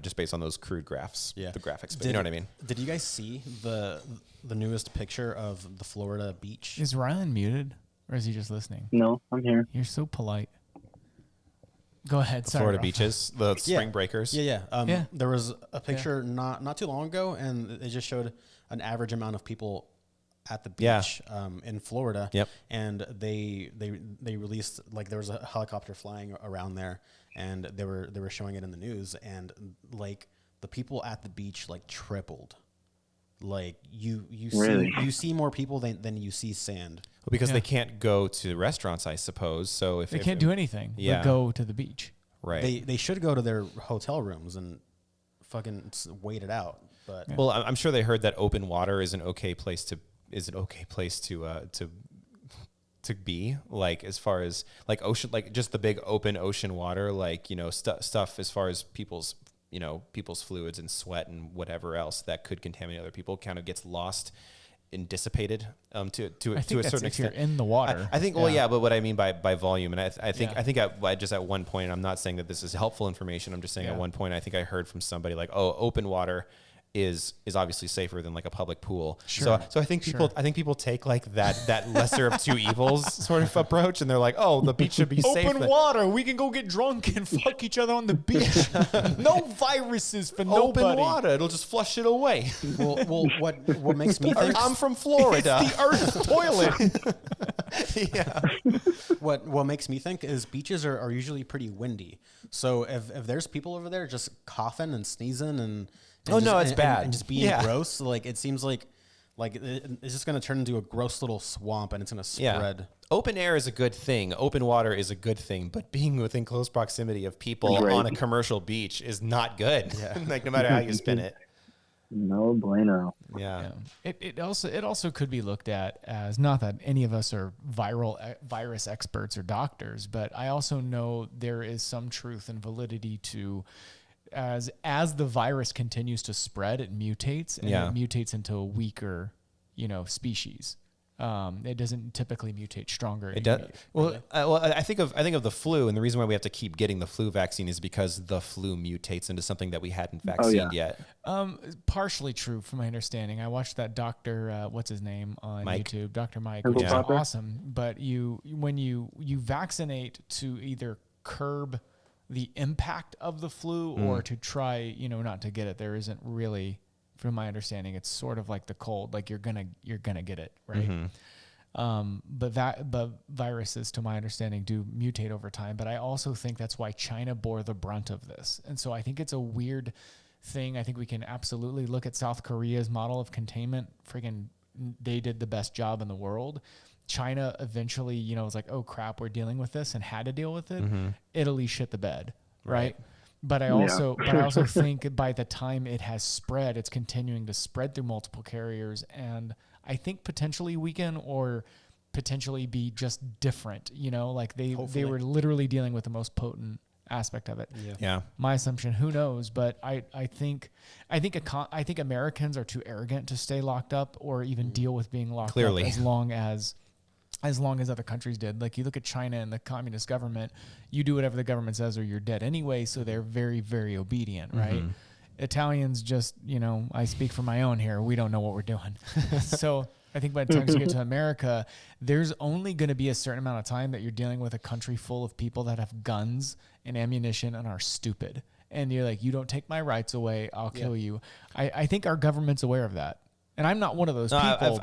Just based on those crude graphs, the graphics. But you know what I mean? Did you guys see the newest picture of the Florida beach? Is Ryland muted, or is he just listening? No, I'm here. You're so polite. Go ahead. Sorry, Florida Rafa. beaches, the spring breakers. There was a picture not too long ago, and it just showed an average amount of people at the beach in Florida. Yep. And they released, like, there was a helicopter flying around there, and they were showing it in the news, and like the people at the beach like tripled. Like you see more people than you see sand. Well, because they can't go to restaurants, I suppose. So if they can't do anything, but go to the beach. Right. They should go to their hotel rooms and fucking wait it out. But well, I'm sure they heard that open water is an okay place to be, like, as far as like ocean, like just the big open ocean water, like, stuff as far as people's fluids and sweat and whatever else that could contaminate other people kind of gets lost dissipated to I a think that's certain if you're extent in the water. I think. Well, yeah, but what I mean by volume, and I think Yeah. I just at one point, I'm not saying that this is helpful information. I'm just saying at Yeah. one point, I think I heard from somebody like, oh, open water is obviously safer than like a public pool. Sure. So I think people take like that lesser of two evils sort of approach, and they're like, oh, the beach should be safe. Open water. We can go get drunk and fuck each other on the beach. No viruses for nobody. Open water, it'll just flush it away. Well, what makes me think I'm from Florida. It's the Earth toilet. Yeah. what makes me think is beaches are usually pretty windy. So if there's people over there just coughing and sneezing and Oh, no, it's and bad. just being Yeah. gross, like it seems like it's just going to turn into a gross little swamp and it's going to spread. Yeah. Open air is a good thing. Open water is a good thing, but being within close proximity of people Right. on a commercial beach is not good. Like no matter how you spin it. No bueno. Yeah. It also could be looked at as, not that any of us are virus experts or doctors, but I also know there is some truth and validity to as the virus continues to spread, it mutates and Yeah. it mutates into a weaker, species. It doesn't typically mutate stronger. It does. Well, I think of the flu, and the reason why we have to keep getting the flu vaccine is because the flu mutates into something that we hadn't vaccinated yet. Partially true from my understanding. I watched that Dr. What's his name on Mike. YouTube, Dr. Mike, Herbal which is Popper? awesome. But when you vaccinate to either curb the impact of the flu or to try, not to get it, there isn't really, from my understanding, it's sort of like the cold, like you're gonna get it, right? But viruses, to my understanding, do mutate over time. But I also think that's why China bore the brunt of this, and so I think it's a weird thing. I think we can absolutely look at South Korea's model of containment. Friggin', they did the best job in the world. China eventually, was like, oh crap, we're dealing with this, and had to deal with it. Italy shit the bed, right? But I also think by the time it has spread, it's continuing to spread through multiple carriers, and I think potentially weaken or potentially be just different. Like they were literally dealing with the most potent aspect of it. Yeah. My assumption, who knows? But I think Americans are too arrogant to stay locked up or even deal with being locked Clearly. up as long as other countries did. Like you look at China and the communist government, you do whatever the government says or you're dead anyway. So they're very, very obedient, right? Italians just, I speak for my own here. We don't know what we're doing. So I think by the time you get to America, there's only going to be a certain amount of time that you're dealing with a country full of people that have guns and ammunition and are stupid. And you're like, you don't take my rights away, I'll kill you. I think our government's aware of that. And I'm not one of those people,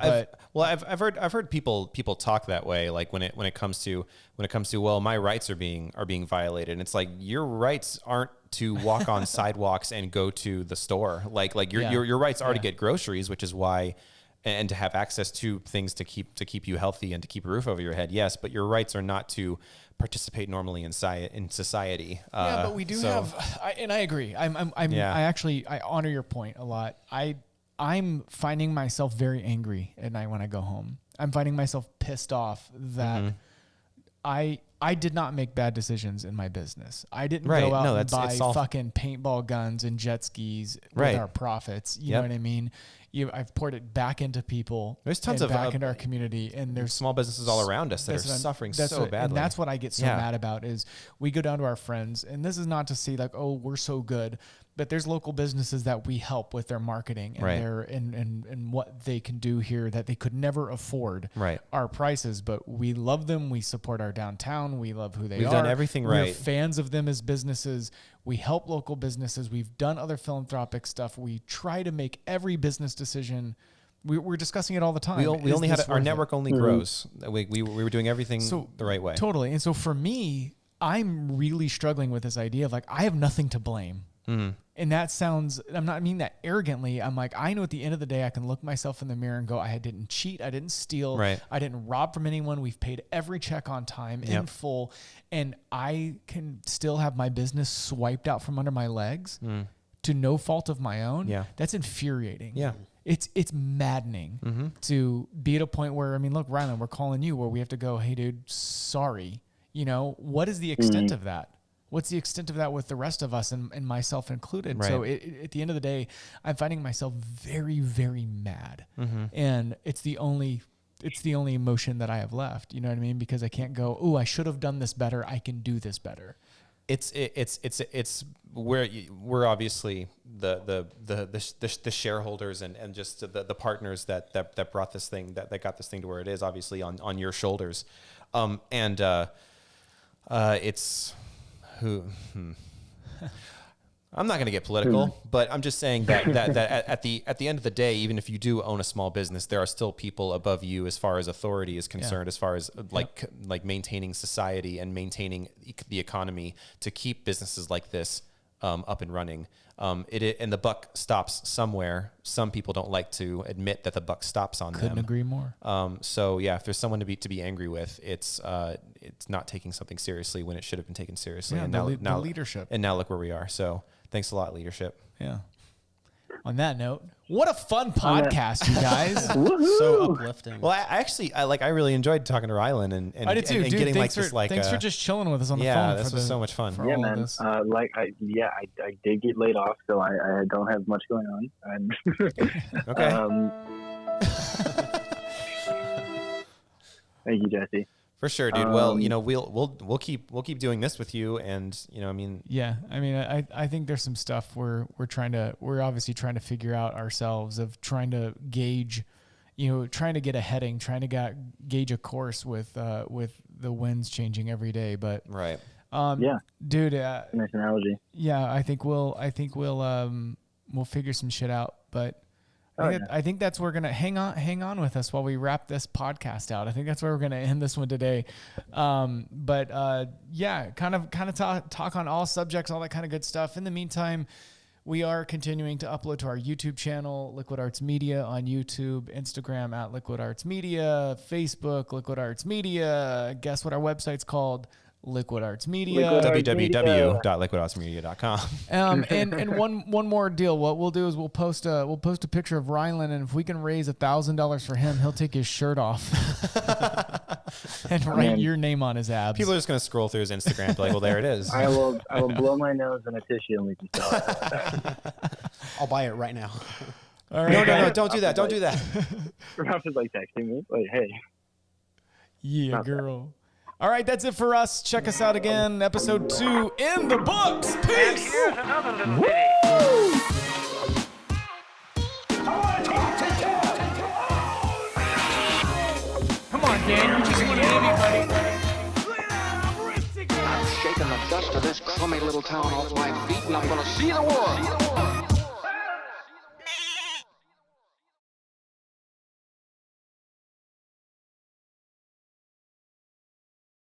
I've heard people talk that way. Like when it comes to well, my rights are being violated. And it's like your rights aren't to walk on sidewalks and go to the store. Like your rights are to get groceries, which is why, and to have access to things to keep you healthy and to keep a roof over your head. Yes, but your rights are not to participate normally in society. Yeah, but we do have, and I agree. I honor your point a lot. I'm finding myself very angry at night when I go home. I'm finding myself pissed off that I did not make bad decisions in my business. I didn't go out and buy fucking paintball guns and jet skis with our profits. You know what I mean? I've poured it back into people. There's tons of back into our community, and there's small businesses all around us that are suffering so badly. And that's what I get so mad about is we go down to our friends, and this is not to say like, oh, we're so good, but there's local businesses that we help with their marketing and their and what they can do here that they could never afford our prices, but we love them. We support our downtown. We love who they are. We've done everything right. We're fans of them as businesses. We help local businesses. We've done other philanthropic stuff. We try to make every business decision. We're discussing it all the time. We only had our network only grows. We were doing everything the right way. Totally. And so for me, I'm really struggling with this idea of like, I have nothing to blame. And that sounds, I'm not mean that arrogantly. I'm like, I know at the end of the day, I can look myself in the mirror and go, I didn't cheat. I didn't steal. I didn't rob from anyone. We've paid every check on time in full. And I can still have my business swiped out from under my legs to no fault of my own. That's infuriating. It's maddening to be at a point where, I mean, look, Ryland, we're calling you where we have to go, hey dude, sorry. What is the extent of that? What's the extent of that with the rest of us and myself included? So at the end of the day, I'm finding myself very, very mad. And it's the only emotion that I have left. You know what I mean? Because I can't go, oh, I should have done this better. I can do this better. It's where we're obviously the shareholders and just the partners that brought this thing that got this thing to where it is, obviously on your shoulders, it's who. I'm not going to get political, but I'm just saying that at the end of the day, even if you do own a small business, there are still people above you as far as authority is concerned, as far as like maintaining society and maintaining the economy to keep businesses like this up and running. And the buck stops somewhere. Some people don't like to admit that the buck stops on them. Couldn't agree more. So yeah, if there's someone to be angry with, it's not taking something seriously when it should have been taken seriously. Yeah, and now leadership. And now look where we are. So thanks a lot, leadership. Yeah. On that note, what a fun podcast, you guys. So uplifting. Well, I really enjoyed talking to Ryland and I did too, and dude. getting Thanks for just chilling with us on the phone. Yeah, this was so much fun. Yeah, man. I did get laid off, so I don't have much going on. Okay. Thank you, Jesse. For sure, dude. Well, we'll keep doing this with you, and I think there's some stuff we're obviously trying to figure out ourselves, of trying to gauge, trying to get a heading, trying to gauge a course with the winds changing every day. But right. Dude. Nice analogy. Yeah, I think we'll figure some shit out, but. I think that's where we're gonna hang on with us while we wrap this podcast out. I think that's where we're gonna end this one today. Kind of talk on all subjects, all that kind of good stuff. In the meantime, we are continuing to upload to our YouTube channel, Liquid Arts Media, on YouTube, Instagram at Liquid Arts Media, Facebook, Liquid Arts Media. Guess what our website's called? Liquid Arts Media. www.liquidartsmedia.com. And one more deal. What we'll do is we'll post a picture of Ryland, and if we can raise $1,000 for him, he'll take his shirt off and write your name on his abs. People are just gonna scroll through his Instagram, and be like, well, there it is. I will blow my nose in a tissue and we can sell it. I'll buy it right now. All right. No, don't do that. Don't do that. Ralph is like texting me, like, hey. Yeah, girl. All right, that's it for us. Check us out again. Episode 2 in the books. Peace. And here's another little ditty. Come on, Dan. You just want to anybody. I'm shaking the dust of this crummy little town off my feet, and I'm gonna see the world.